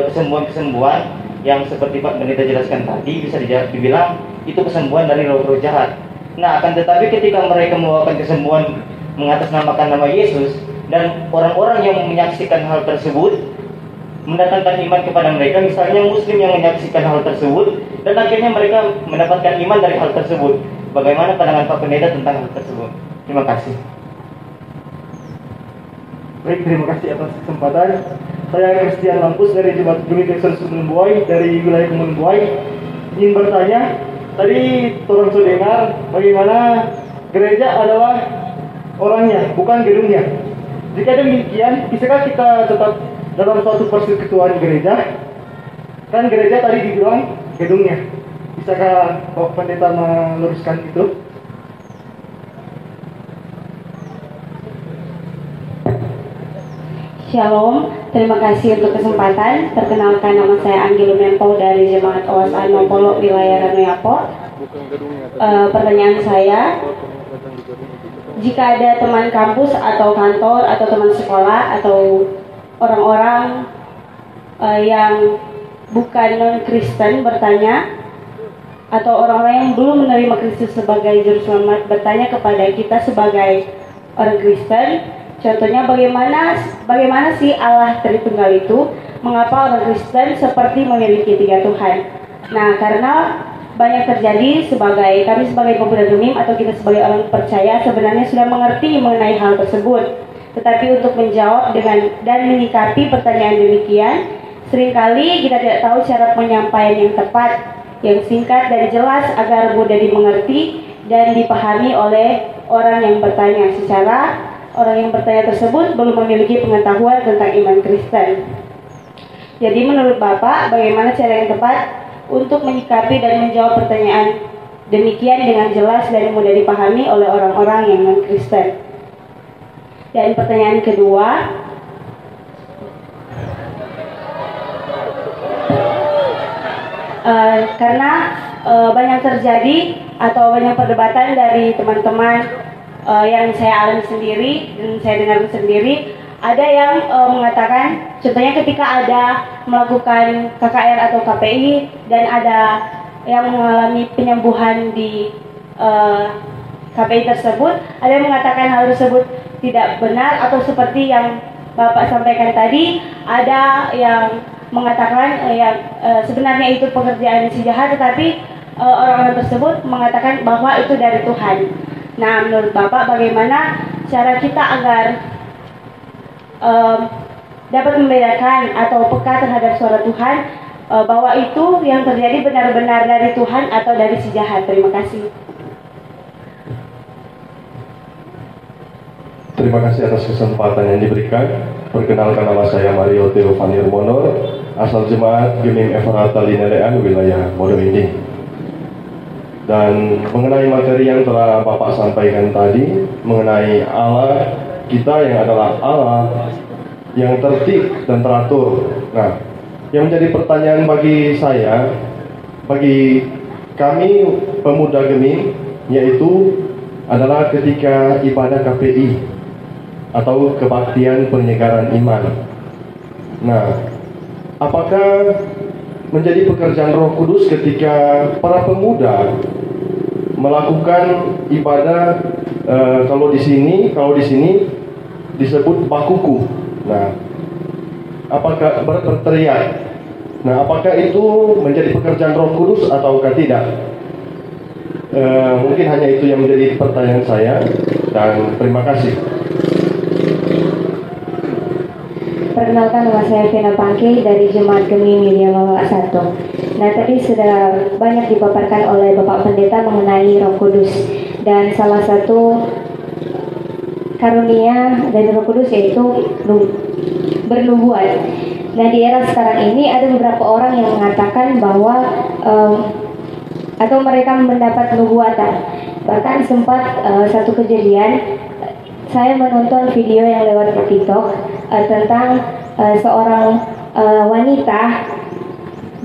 Speaker 5: kesembuhan-kesembuhan yang seperti Pak Pendeta jelaskan tadi, bisa dibilang itu kesembuhan dari roh-roh jahat. Nah, akan tetapi ketika mereka membawakan kesembuhan mengatasnamakan nama Yesus, dan orang-orang yang menyaksikan hal tersebut mendatangkan iman kepada mereka, misalnya Muslim yang menyaksikan hal tersebut dan akhirnya mereka mendapatkan iman dari hal tersebut. Bagaimana pandangan Pak Pendeta tentang hal tersebut? Terima kasih.
Speaker 2: Baik, terima kasih atas kesempatan. Saya Christian Lampus dari Jemaat Gemim Kumalembuai, dari wilayah Kumalembuai, ingin bertanya. Tadi orang sudah dengar bagaimana gereja adalah orangnya, bukan gedungnya. Jika demikian, bisakah kita tetap dalam suatu persekutuan gereja? Kan gereja tadi dibilang gedungnya. Bisakah Bapak Pendeta meluruskan itu?
Speaker 6: Shalom, terima kasih untuk kesempatan. Perkenalkan, nama saya Anggil Mempo dari Jemaat OAS Anopolo wilayah Ranuyapo. Pertanyaan saya, jika ada teman kampus atau kantor atau teman sekolah atau orang-orang yang bukan non-Kristen bertanya, atau orang-orang yang belum menerima Kristus sebagai Juru Selamat bertanya kepada kita sebagai orang Kristen, contohnya bagaimana sih Allah Tritunggal itu? Mengapa orang Kristen seperti memiliki 3 Tuhan? Nah, karena banyak terjadi kami sebagai pemuda Gemim atau kita sebagai orang percaya sebenarnya sudah mengerti mengenai hal tersebut. Tetapi untuk menjawab dan menyikapi pertanyaan demikian, seringkali kita tidak tahu cara penyampaian yang tepat, yang singkat dan jelas agar mudah dimengerti dan dipahami oleh orang yang bertanya, secara orang yang bertanya tersebut belum memiliki pengetahuan tentang iman Kristen. Jadi menurut Bapak, bagaimana cara yang tepat untuk menyikapi dan menjawab pertanyaan demikian dengan jelas dan mudah dipahami oleh orang-orang yang non-Kristen? Dan pertanyaan kedua, karena banyak terjadi atau banyak perdebatan dari teman-teman yang saya alami sendiri dan saya dengar sendiri, ada yang mengatakan, contohnya ketika ada melakukan KKR atau KPI dan ada yang mengalami penyembuhan di KPI tersebut, ada yang mengatakan hal tersebut tidak benar, atau seperti yang Bapak sampaikan tadi, ada yang mengatakan sebenarnya itu pekerjaan si jahat, tetapi orang-orang tersebut mengatakan bahwa itu dari Tuhan. Nah, menurut Bapak bagaimana cara kita agar dapat membedakan atau peka terhadap suara Tuhan, bahwa itu yang terjadi benar-benar dari Tuhan atau dari si jahat? Terima kasih.
Speaker 7: Terima kasih atas kesempatan yang diberikan. Perkenalkan, nama saya Mario Teofani Monor, asal Jemaat Gemim Efrata Linelean, wilayah Modo-Inding. Dan mengenai materi yang telah Bapak sampaikan tadi, mengenai Allah kita yang adalah Allah yang tertib dan teratur. Nah, yang menjadi pertanyaan bagi saya, bagi kami pemuda Gemim, yaitu adalah ketika ibadah KPI atau kebaktian penyegaran iman. Nah, apakah menjadi pekerjaan Roh Kudus ketika para pemuda melakukan ibadah kalau di sini disebut bakuku. Nah, apakah berteriak? Nah, apakah itu menjadi pekerjaan Roh Kudus ataukah tidak? Mungkin hanya itu yang menjadi pertanyaan saya, dan terima kasih.
Speaker 6: Perkenalkan, nama saya Vena Pangke dari Jemaat Gemim Milia Mawala 1. Nah, tadi sudah banyak dipaparkan oleh Bapak Pendeta mengenai Roh Kudus, dan salah satu karunia dari Roh Kudus yaitu bernubuat. Nah, di era sekarang ini ada beberapa orang yang mengatakan bahwa atau mereka mendapat nubuatan. Bahkan sempat satu kejadian, saya menonton video yang lewat di TikTok tentang seorang wanita.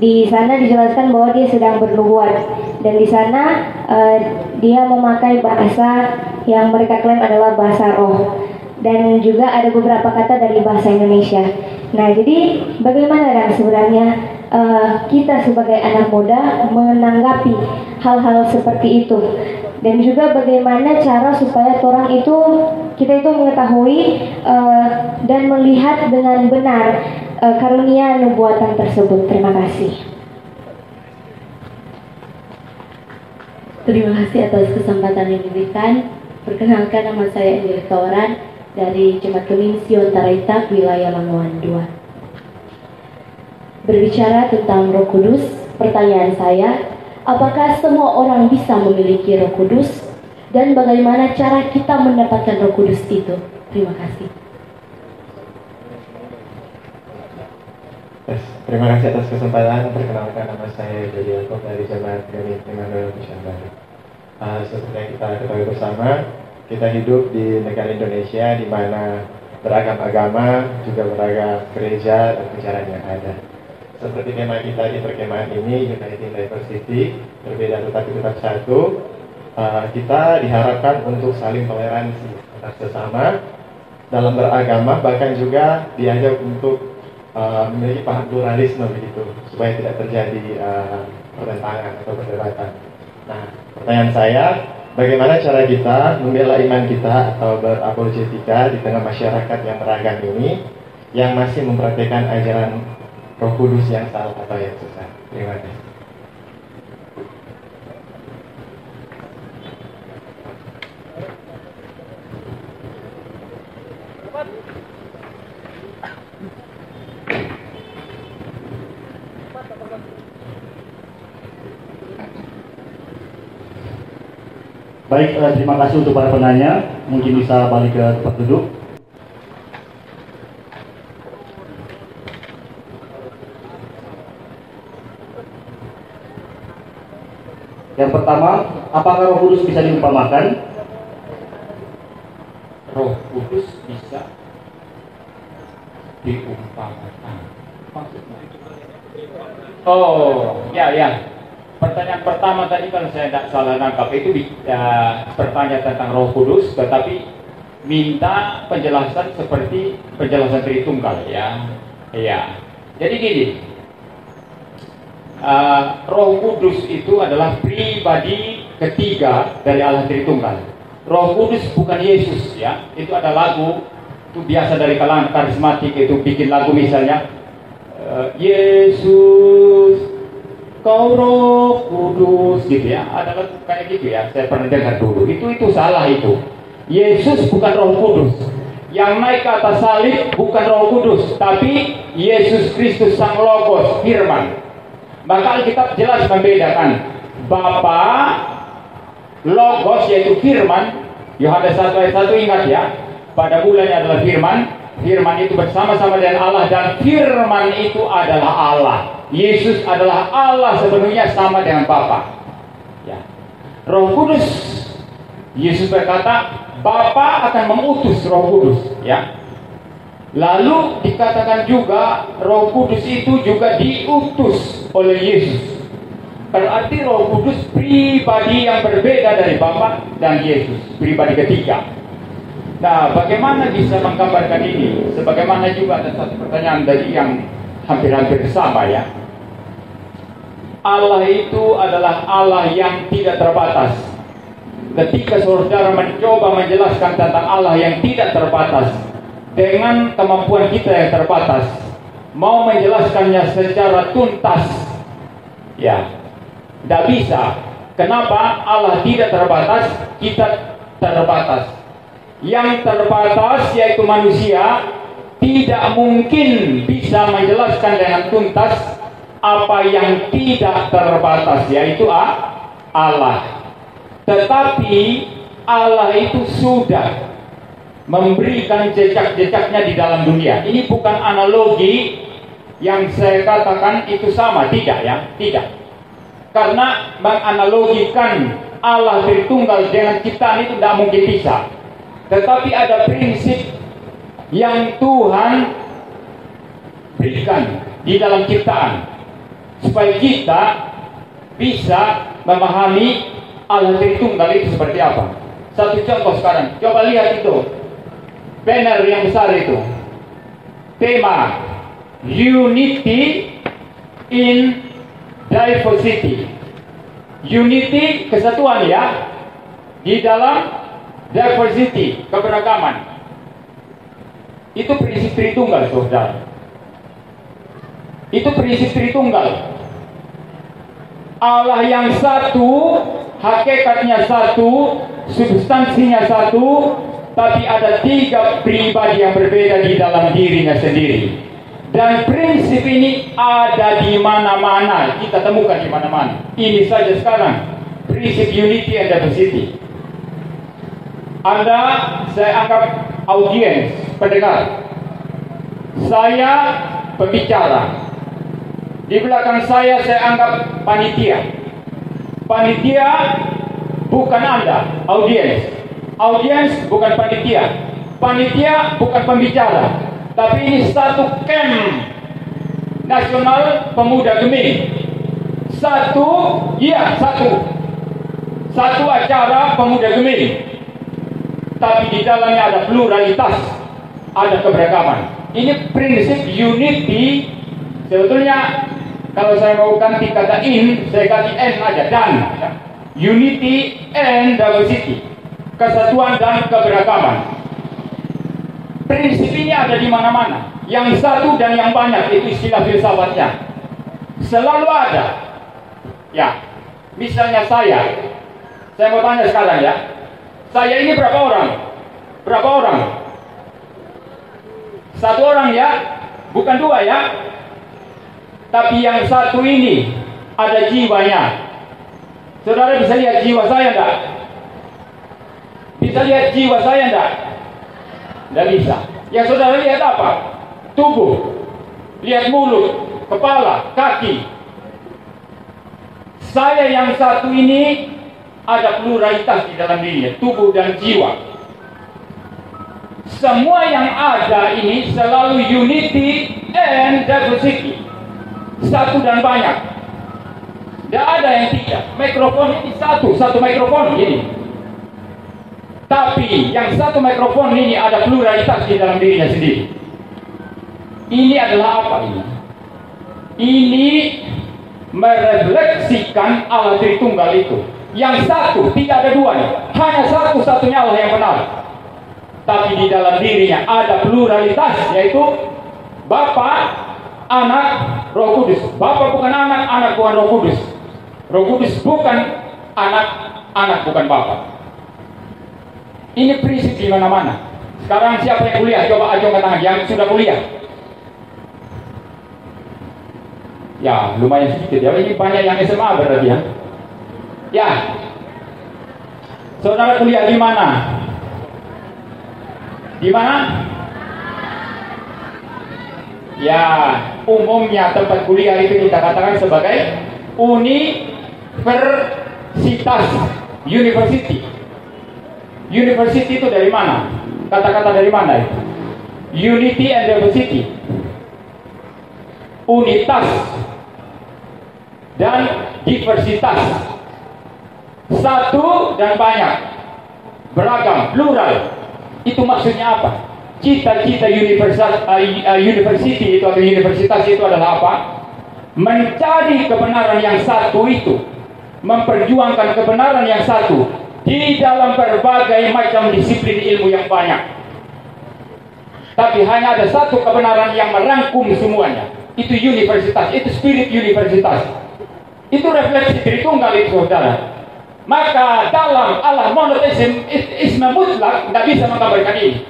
Speaker 6: Di sana dijelaskan bahwa dia sedang bernubuat, dan di sana dia memakai bahasa yang mereka klaim adalah bahasa roh, dan juga ada beberapa kata dari bahasa Indonesia. Nah, jadi bagaimana dan sebenarnya kita sebagai anak muda menanggapi hal-hal seperti itu, dan juga bagaimana cara supaya kita itu mengetahui dan melihat dengan benar karunia nubuatan tersebut. Terima kasih.
Speaker 4: Terima kasih atas kesempatan yang diberikan. Perkenalkan, nama saya Angelika Waran dari Jemaat Gemim Sion Taraita, wilayah Lamongan 2. Berbicara tentang Roh Kudus, pertanyaan saya, apakah semua orang bisa memiliki Roh Kudus, dan bagaimana cara kita mendapatkan Roh Kudus itu? Terima kasih.
Speaker 5: Terima kasih atas kesempatan. Perkenalkan, nama saya Jadi Yakob dari Jemaat Gemim Emmanuel Bisandari. Seperti yang kita ketahui bersama, kita hidup di negara Indonesia di mana
Speaker 3: beragam-agama, juga beragam gereja dan ajaran yang ada. Seperti tema kita di perkemahan ini, Uniting Diversity, berbeda tetapi tetap satu. Kita diharapkan untuk saling toleransi antar sesama dalam beragama, bahkan juga diajak untuk memiliki paham pluralisme begitu, supaya tidak terjadi pertentangan atau perdebatan. Nah, pertanyaan saya, bagaimana cara kita membela iman kita atau berapologetika di tengah masyarakat yang beragam ini, yang masih mempraktikkan ajaran Roh Kudus yang salah atau yang sesat? Terima kasih.
Speaker 2: Baik, terima kasih untuk para penanya. Mungkin bisa balik ke tempat duduk. Yang pertama, apakah Roh Kudus bisa diumpamakan?
Speaker 1: Roh Kudus bisa diumpamakan. Maksudnya? Oh, ya. Pertanyaan pertama tadi kalau saya tidak salah nangkap itu bertanya tentang Roh Kudus, tetapi minta penjelasan seperti penjelasan Tritunggal ya. Iya. Jadi gini, Roh Kudus itu adalah pribadi ketiga dari Allah Tritunggal. Roh Kudus bukan Yesus ya. Itu ada lagu itu biasa dari kalangan karismatik, itu bikin lagu misalnya Yesus Kau Roh Kudus gitu ya, ada lagu kayak gitu ya, saya pernah dengar dulu. Itu salah itu. Yesus bukan Roh Kudus. Yang naik ke atas salib bukan Roh Kudus, tapi Yesus Kristus Sang Logos, Firman. Maka Alkitab jelas membedakan Bapa, Logos yaitu Firman. Yohanes 1 ayat 1 ingat ya, pada mulanya adalah Firman. Firman itu bersama-sama dengan Allah, dan Firman itu adalah Allah. Yesus adalah Allah sepenuhnya, sama dengan Bapa. Ya. Roh Kudus, Yesus berkata, Bapa akan mengutus Roh Kudus. Ya. Lalu dikatakan juga Roh Kudus itu juga diutus oleh Yesus. Berarti Roh Kudus pribadi yang berbeda dari Bapa dan Yesus, pribadi ketiga. Nah, bagaimana bisa menggambarkan ini? Sebagaimana juga ada satu pertanyaan dari yang hampir-hampir sama ya. Allah itu adalah Allah yang tidak terbatas. Ketika saudara mencoba menjelaskan tentang Allah yang tidak terbatas dengan kemampuan kita yang terbatas, mau menjelaskannya secara tuntas, ya, tidak bisa. Kenapa? Allah tidak terbatas, kita terbatas. Yang terbatas yaitu manusia tidak mungkin bisa menjelaskan dengan tuntas apa yang tidak terbatas, yaitu Allah. Tetapi Allah itu sudah memberikan jejak-jejaknya di dalam dunia. Ini bukan analogi yang saya katakan itu sama, tidak ya, tidak. Karena menganalogikan Allah Tritunggal dengan ciptaan itu tidak mungkin bisa. Tetapi ada prinsip yang Tuhan berikan di dalam ciptaan, supaya kita bisa memahami Allah Tritunggal itu seperti apa. Satu contoh sekarang, coba lihat itu banner yang besar itu, tema Unity in Diversity. Unity, kesatuan ya, di dalam diversity, keberagaman. Itu prinsip Tritunggal, saudara. Itu prinsip Tritunggal. Allah yang satu, hakikatnya satu, substansinya satu, tapi ada tiga pribadi yang berbeda di dalam dirinya sendiri. Dan prinsip ini ada di mana-mana, kita temukan di mana-mana. Ini saja sekarang prinsip unity and diversity. Anda, saya anggap audiens, pendengar. Saya pembicara. Di belakang saya anggap panitia. Panitia bukan Anda, audiens. Audiens bukan panitia. panitia bukan pembicara, tapi ini satu camp nasional pemuda Gemini. Satu acara pemuda Gemini, tapi di dalamnya ada pluralitas, ada keberagaman. Ini prinsip unity. Sebetulnya kalau saya mau ganti kata in, saya ganti n aja, dan unity and diversity, kesatuan dan keberagaman. Prinsip ini ada di mana-mana. Yang satu dan yang banyak, itu istilah filsafatnya, selalu ada. Ya, misalnya saya mau tanya sekarang ya, saya ini berapa orang? Berapa orang? Satu orang ya, bukan dua ya. Tapi yang satu ini ada jiwanya. Saudara bisa lihat jiwa saya enggak? Bisa lihat jiwa saya enggak? Enggak bisa. Yang saudara lihat apa? Tubuh. Lihat mulut, kepala, kaki. Saya yang satu ini ada pluralitas di dalam dirinya, tubuh dan jiwa. Semua yang ada ini selalu unity and diversity, satu dan banyak. Tidak ada yang tidak. Mikrofon ini satu mikrofon ini. Tapi yang satu mikrofon ini ada pluralitas di dalam dirinya sendiri. Ini adalah apa ini? Ini merefleksikan Allah Tritunggal itu. Yang satu, tidak ada duanya, hanya satu-satunya Allah yang benar. Tapi di dalam dirinya ada pluralitas, yaitu Bapa, Anak, Roh Kudus. Bapa bukan anak, anak bukan Roh Kudus. Roh Kudus bukan anak, anak bukan Bapa. Ini prinsip di mana-mana. Sekarang siapa yang kuliah? Coba ajungkan tangan yang sudah kuliah. Ya, lumayan sedikit ya. Ini banyak yang SMA berarti ya. Ya. Saudara kuliah di mana? Di mana? Ya, umumnya tempat kuliah itu kita katakan sebagai universitas, university. University itu dari mana? Kata-kata dari mana itu? Unity and diversity. Unitas dan diversitas, satu dan banyak, beragam, plural. Itu maksudnya apa? Cita-cita university itu atau universitas itu adalah apa? Mencari kebenaran yang satu itu, memperjuangkan kebenaran yang satu di dalam berbagai macam disiplin ilmu yang banyak. Tapi hanya ada satu kebenaran yang merangkum semuanya. Itu universitas, itu spirit universitas. Itu refleksi Tritunggal itu, saudara. Maka dalam Allah monoteisme mutlak tidak bisa menggambarkan ini.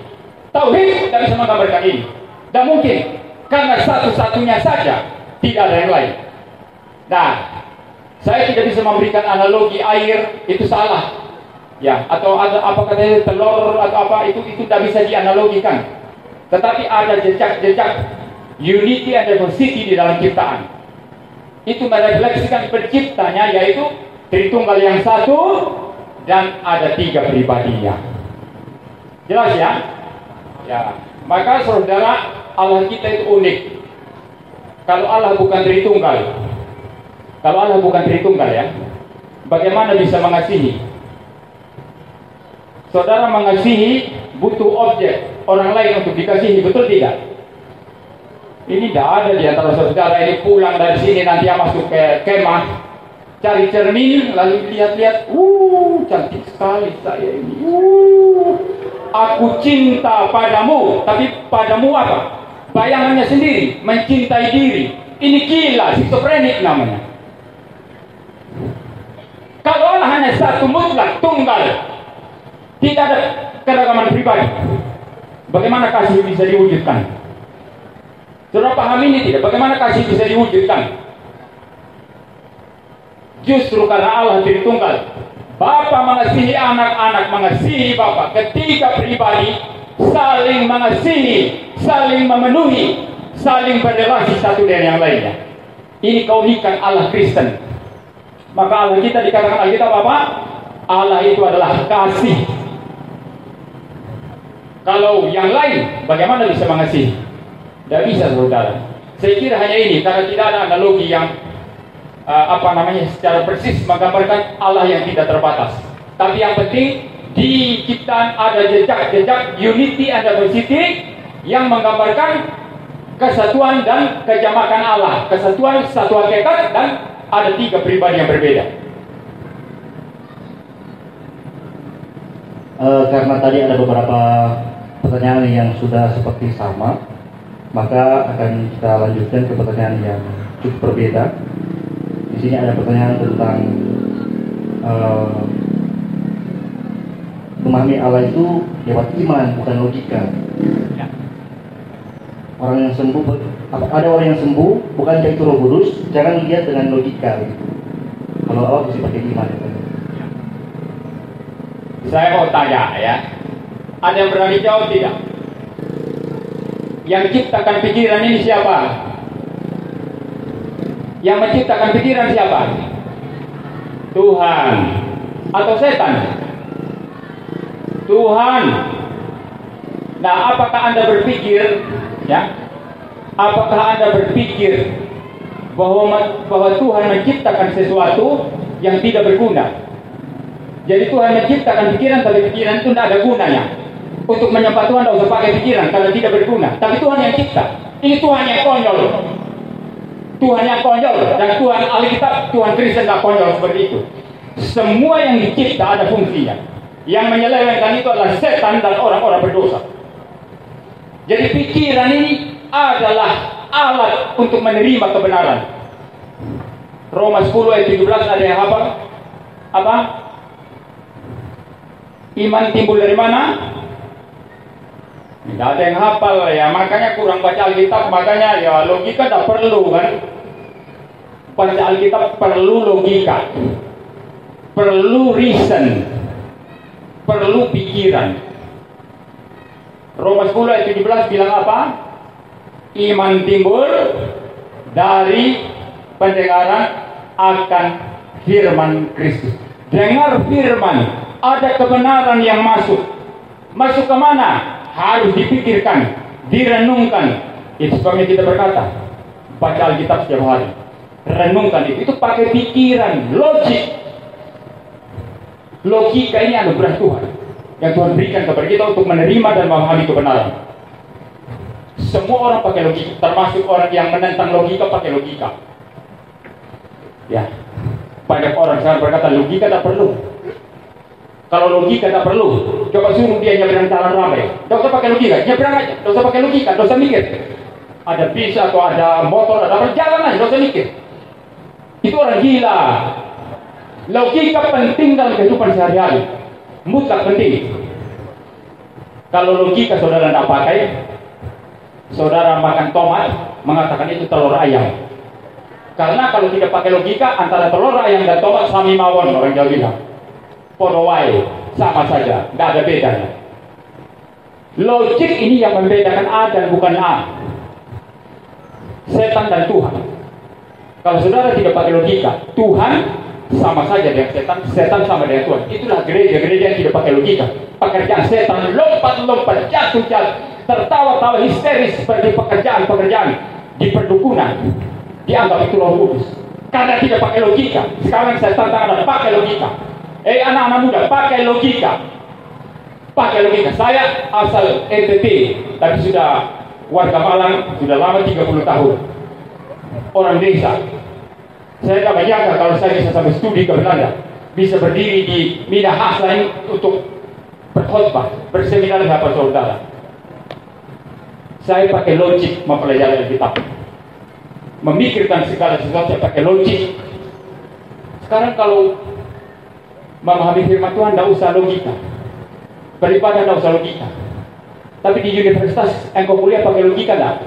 Speaker 1: Tauhid tidak bisa menggambarkan ini. Dan mungkin karena satu-satunya saja, tidak ada yang lain. Nah, saya tidak bisa memberikan analogi air, itu salah. Ya, atau ada apa katanya telur atau apa, itu tidak bisa dianalogikan. Tetapi ada jejak-jejak unity and diversity di dalam ciptaan. Itu merefleksikan penciptanya, yaitu Tritunggal yang satu dan ada tiga pribadinya. Jelas ya? Ya. Maka saudara, Allah kita itu unik. Kalau Allah bukan Tritunggal, ya, bagaimana bisa mengasihi? Saudara mengasihi butuh objek orang lain untuk dikasihi, betul tidak? Ini tidak ada di antara saudara ini pulang dari sini nanti yang masuk ke kemah, cari cermin lalu lihat-lihat, cantik sekali saya ini, aku cinta padamu. Tapi padamu apa? Bayangannya sendiri, mencintai diri. Ini gila, skizofrenik namanya. Kalau Allah hanya satu mutlak, tunggal, tidak ada keragaman pribadi, bagaimana kasih bisa diwujudkan? Saudara paham ini tidak? Bagaimana kasih bisa diwujudkan? Justru karena Allah Tritunggal, Bapa mengasihi anak, anak mengasihi Bapa. Ketiga pribadi saling mengasihi, saling memenuhi, saling berrelasi satu dengan yang lainnya. Ini keunikan Allah Kristen. Maka Allah kita dikatakan Alkitab apa? Allah itu adalah kasih. Kalau yang lain, bagaimana bisa mengasihi? Tidak bisa, saudara. Saya kira hanya ini, karena tidak ada analogi yang secara persis menggambarkan Allah yang tidak terbatas. Tapi yang penting di ciptaan ada jejak-jejak unity and diversity yang menggambarkan kesatuan dan kejamakan Allah, kesatuan satu hakikat, dan ada 3 pribadi yang berbeda.
Speaker 2: Karena tadi ada beberapa pertanyaan yang sudah seperti sama, maka akan kita lanjutkan ke pertanyaan yang cukup berbeda. Di sini ada pertanyaan tentang memahami Allah itu lewat iman, bukan logika.
Speaker 1: Ya.
Speaker 2: Orang yang sembuh, ada orang yang sembuh, bukankah itu Roh Kudus? Jangan lihat dengan logika. Gitu. Kalau Allah mesti pakai iman. Gitu.
Speaker 1: Saya mau tanya ya, ada yang berani jawab tidak? Yang ciptakan pikiran ini siapa? Yang menciptakan pikiran siapa? Tuhan atau setan? Tuhan. Nah, apakah Anda berpikir, ya? Apakah Anda berpikir bahwa Tuhan menciptakan sesuatu yang tidak berguna? Jadi Tuhan menciptakan pikiran, tapi pikiran itu tidak ada gunanya. Untuk menyembah Tuhan tidak usah pakai pikiran karena tidak berguna. Tapi Tuhan yang cipta. Ini Tuhan yang konyol. Tuhan yang konyol. Dan Tuhan Alkitab, Tuhan Kristen tidak konyol seperti itu. Semua yang dicipta ada fungsinya. Yang menyelewengkan itu adalah setan dan orang-orang berdosa. Jadi pikiran ini adalah alat untuk menerima kebenaran. Roma 10 ayat 17 ada yang hafal? Apa? Iman timbul dari mana? Tidak ada yang hafal ya, makanya kurang baca Alkitab, makanya ya logika tidak perlu kan. Baca Alkitab perlu logika, perlu reason, perlu pikiran. Roma 10 ayat 17 bilang apa? Iman timbul dari pendengaran akan firman Kristus. Dengar firman, ada kebenaran yang masuk. Masuk ke mana? Harus dipikirkan, direnungkan. Itu sebabnya kita berkata, baca Alkitab setiap hari. Renungkan itu pakai pikiran, logik. Logika ini anugerah Tuhan yang Tuhan berikan kepada kita untuk menerima dan memahami kebenaran. Semua orang pakai logika, termasuk orang yang menentang logika pakai logika. Ya, banyak orang sekarang berkata logika tak perlu. Kalau logika tak perlu, coba suruh dia nyebrang jalan ramai. Tidak usah pakai logika, nyebrang aja. Tidak usah pakai logika, tidak usah mikir. Ada bis atau ada motor, ada apa, jalan aja, tidak usah mikir. Itu orang gila. Logika penting dalam kehidupan sehari-hari, mutlak penting. Kalau logika saudara tidak pakai, saudara makan tomat, mengatakan itu telur ayam. Karena kalau tidak pakai logika, antara telur ayam dan tomat sami mawon, orang Jawa bilang. Podowai, sama saja, tidak ada bedanya. Logik ini yang membedakan A dan bukan A. Setan dan Tuhan. Kalau saudara tidak pakai logika, Tuhan sama saja dengan setan, setan sama dengan Tuhan. Itulah gereja-gereja yang tidak pakai logika. Pekerjaan setan lompat-lompat, jatuh-jatuh, tertawa-tawa histeris seperti pekerjaan-pekerjaan di perdukunan. Dianggap itu Roh Kudus. Karena tidak pakai logika. Sekarang saya tantang Anda pakai logika. Anak-anak muda, pakai logika. Pakai logika. Saya asal NTT, tapi sudah warga Malang, sudah lama 30 tahun. Orang desa. Saya tidak bayangkan kalau saya bisa sampai studi ke Belanda, bisa berdiri di Minahasa untuk berkhotbah, berseminar dengan saudara. Saya pakai logik mempelajari Alkitab. Memikirkan segala sesuatu saya pakai logik. Sekarang kalau memahami firman Tuhan tidak usah logika. Beribadah tidak usah logika. Tapi di universitas engkau kuliah pakai logika tidak?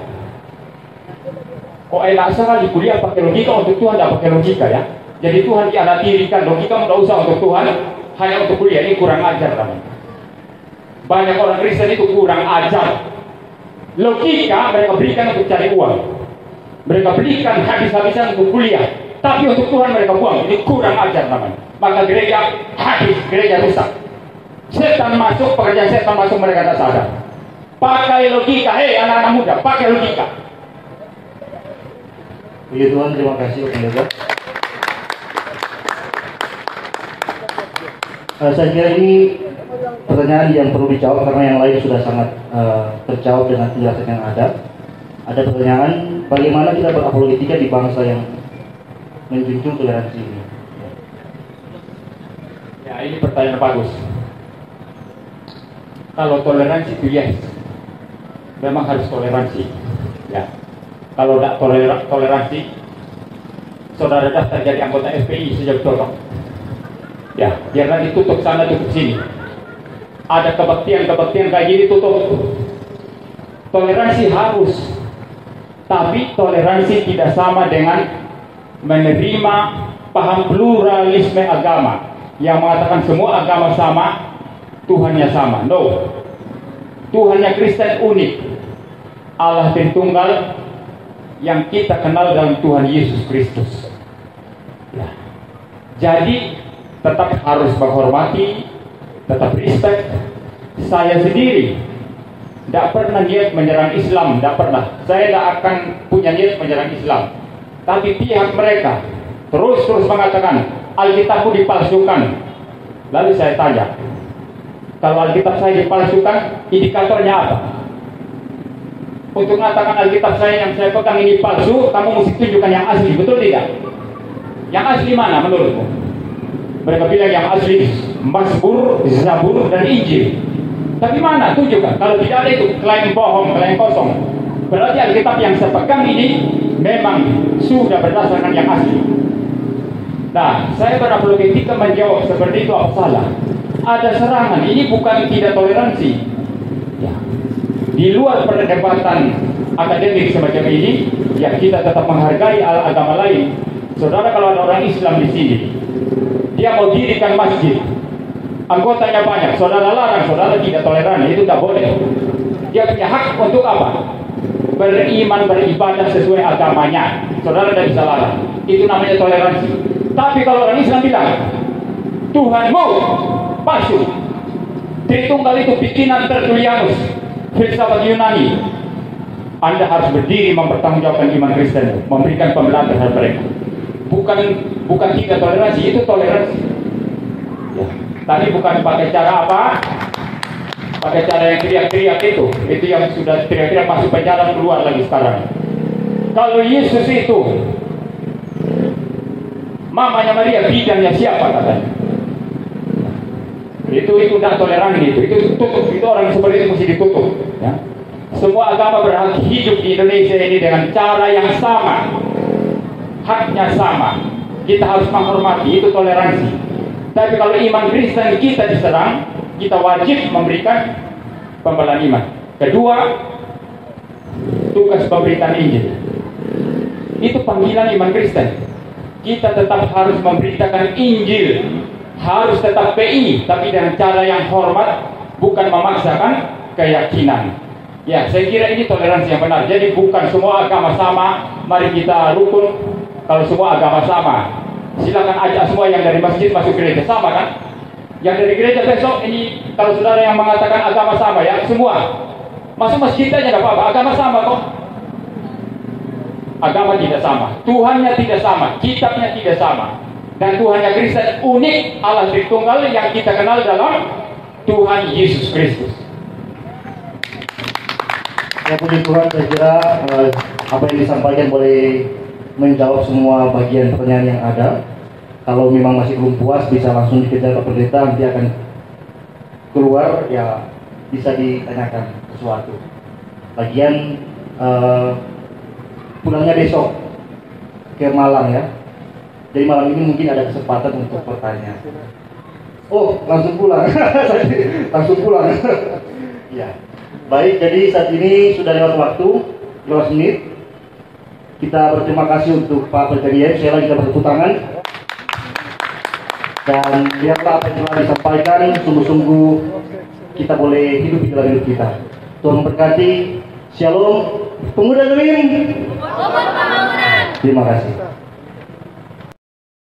Speaker 1: Kok enak sekali kuliah pakai logika, untuk Tuhan tidak pakai logika ya. Jadi Tuhan dianatirikan logika tidak usah untuk Tuhan, hanya untuk kuliah. Ini kurang ajar namanya. Banyak orang Kristen itu kurang ajar. Logika mereka berikan untuk cari uang. Mereka berikan habis-habisan untuk kuliah. Tapi untuk Tuhan mereka buang. Ini kurang ajar namanya. Maka gereja habis, gereja rusak. Setan masuk, pekerjaan setan masuk, mereka tidak sadar. Pakai logika, anak-anak muda, pakai logika.
Speaker 2: Puji Tuhan, terima kasih Pak Pendeta. Saya kira ini pertanyaan yang perlu dijawab karena yang lain sudah sangat terjawab dengan penjelasan yang ada. Ada pertanyaan, bagaimana kita berapologetika di bangsa yang menjunjung toleransi ini?
Speaker 1: Ya, ini pertanyaan bagus. Kalau toleransi itu yes, memang harus toleransi. Ya, kalau tidak toleransi, saudara daftar jadi anggota FPI sejak dorong. Ya, biarlah ditutup sana tutup sini. Ada kebaktian kayak gini tutup. Toleransi harus, tapi toleransi tidak sama dengan menerima paham pluralisme agama yang mengatakan semua agama sama, Tuhannya sama. No, Tuhannya Kristen unik, Allah Tritunggal yang kita kenal dalam Tuhan Yesus Kristus. Ya. Jadi tetap harus menghormati, tetap respect. Saya sendiri tidak pernah niat menyerang Islam, tidak pernah. Saya tidak akan punya niat menyerang Islam. Tapi pihak mereka terus mengatakan Alkitabku dipalsukan. Lalu saya tanya, kalau Alkitab saya dipalsukan, indikatornya apa? Untuk mengatakan Alkitab saya yang saya pegang ini palsu, kamu mesti tunjukkan yang asli, betul tidak? Yang asli mana menurutmu? Mereka bilang yang asli Mazmur, Zabur, dan Injil. Tapi mana? Tunjukkan. Kalau tidak ada itu klaim bohong, klaim kosong. Berarti Alkitab yang saya pegang ini memang sudah berdasarkan yang asli. Nah, saya berapologetika menjawab seperti itu apa salah? Ada serangan. Ini bukan tidak toleransi. Ya. Di luar perdebatan akademik semacam ini, ya kita tetap menghargai agama lain. Saudara, kalau ada orang Islam di sini, dia mau dirikan masjid, anggotanya banyak, saudara larang, saudara tidak toleran, itu tidak boleh. Dia punya hak untuk apa? Beriman, beribadah sesuai agamanya. Saudara tidak bisa larang. Itu namanya toleransi. Tapi kalau orang Islam bilang Tuhanmu palsu, Tritunggal itu bikinan Tertullianus, filsafat Yunani, Anda harus berdiri mempertanggungjawabkan iman Kristen, memberikan pembelaan terhadap mereka. Bukan tidak toleransi, itu toleransi. Ya. Tadi bukan pakai cara apa? Pakai cara yang teriak-teriak itu yang sudah teriak-teriak masuk penjara, keluar lagi sekarang. Kalau Yesus itu mamanya Maria, bidannya siapa katanya? Itu tidak toleran itu tutup. Itu orang seperti itu mesti ditutup. Ya. Semua agama berhak hidup di Indonesia ini dengan cara yang sama, haknya sama. Kita harus menghormati, itu toleransi. Tapi kalau iman Kristen kita diserang, kita wajib memberikan pembelaan iman. Kedua, tugas pemberitaan Injil. Itu panggilan iman Kristen. Kita tetap harus memberitakan Injil, harus tetap PI, tapi dengan cara yang hormat, bukan memaksakan keyakinan. Ya, saya kira ini toleransi yang benar. Jadi bukan semua agama sama, mari kita rukun. Kalau semua agama sama, silakan ajak semua yang dari masjid masuk gereja, sama kan? Yang dari gereja besok ini, kalau saudara yang mengatakan agama sama, ya semua masuk masjid aja nggak apa-apa, agama sama kok. Agama tidak sama, Tuhannya tidak sama, kitabnya tidak sama. Dan Tuhannya Kristen unik, Allah Tritunggal yang kita kenal dalam Tuhan Yesus Kristus.
Speaker 2: Ya, puji Tuhan, saya kira apa yang disampaikan boleh menjawab semua bagian pertanyaan yang ada. Kalau memang masih belum puas, bisa langsung dikejar Pak Pendeta, nanti akan keluar, ya bisa ditanyakan sesuatu. Bagian pulangnya besok ke Malang ya. Jadi malam ini mungkin ada kesempatan untuk pertanyaan. Oh, langsung pulang. Langsung pulang. Ya. Baik, jadi saat ini sudah lewat waktu 12 menit. Kita berterima kasih untuk Pak Pendeta. Saya lagi bertepuk tangan. Dan biarlah apa yang telah disampaikan, sungguh-sungguh kita boleh hidup di dalam hidup kita. Tuhan memberkati. Shalom, pemuda Gerim. Terima kasih.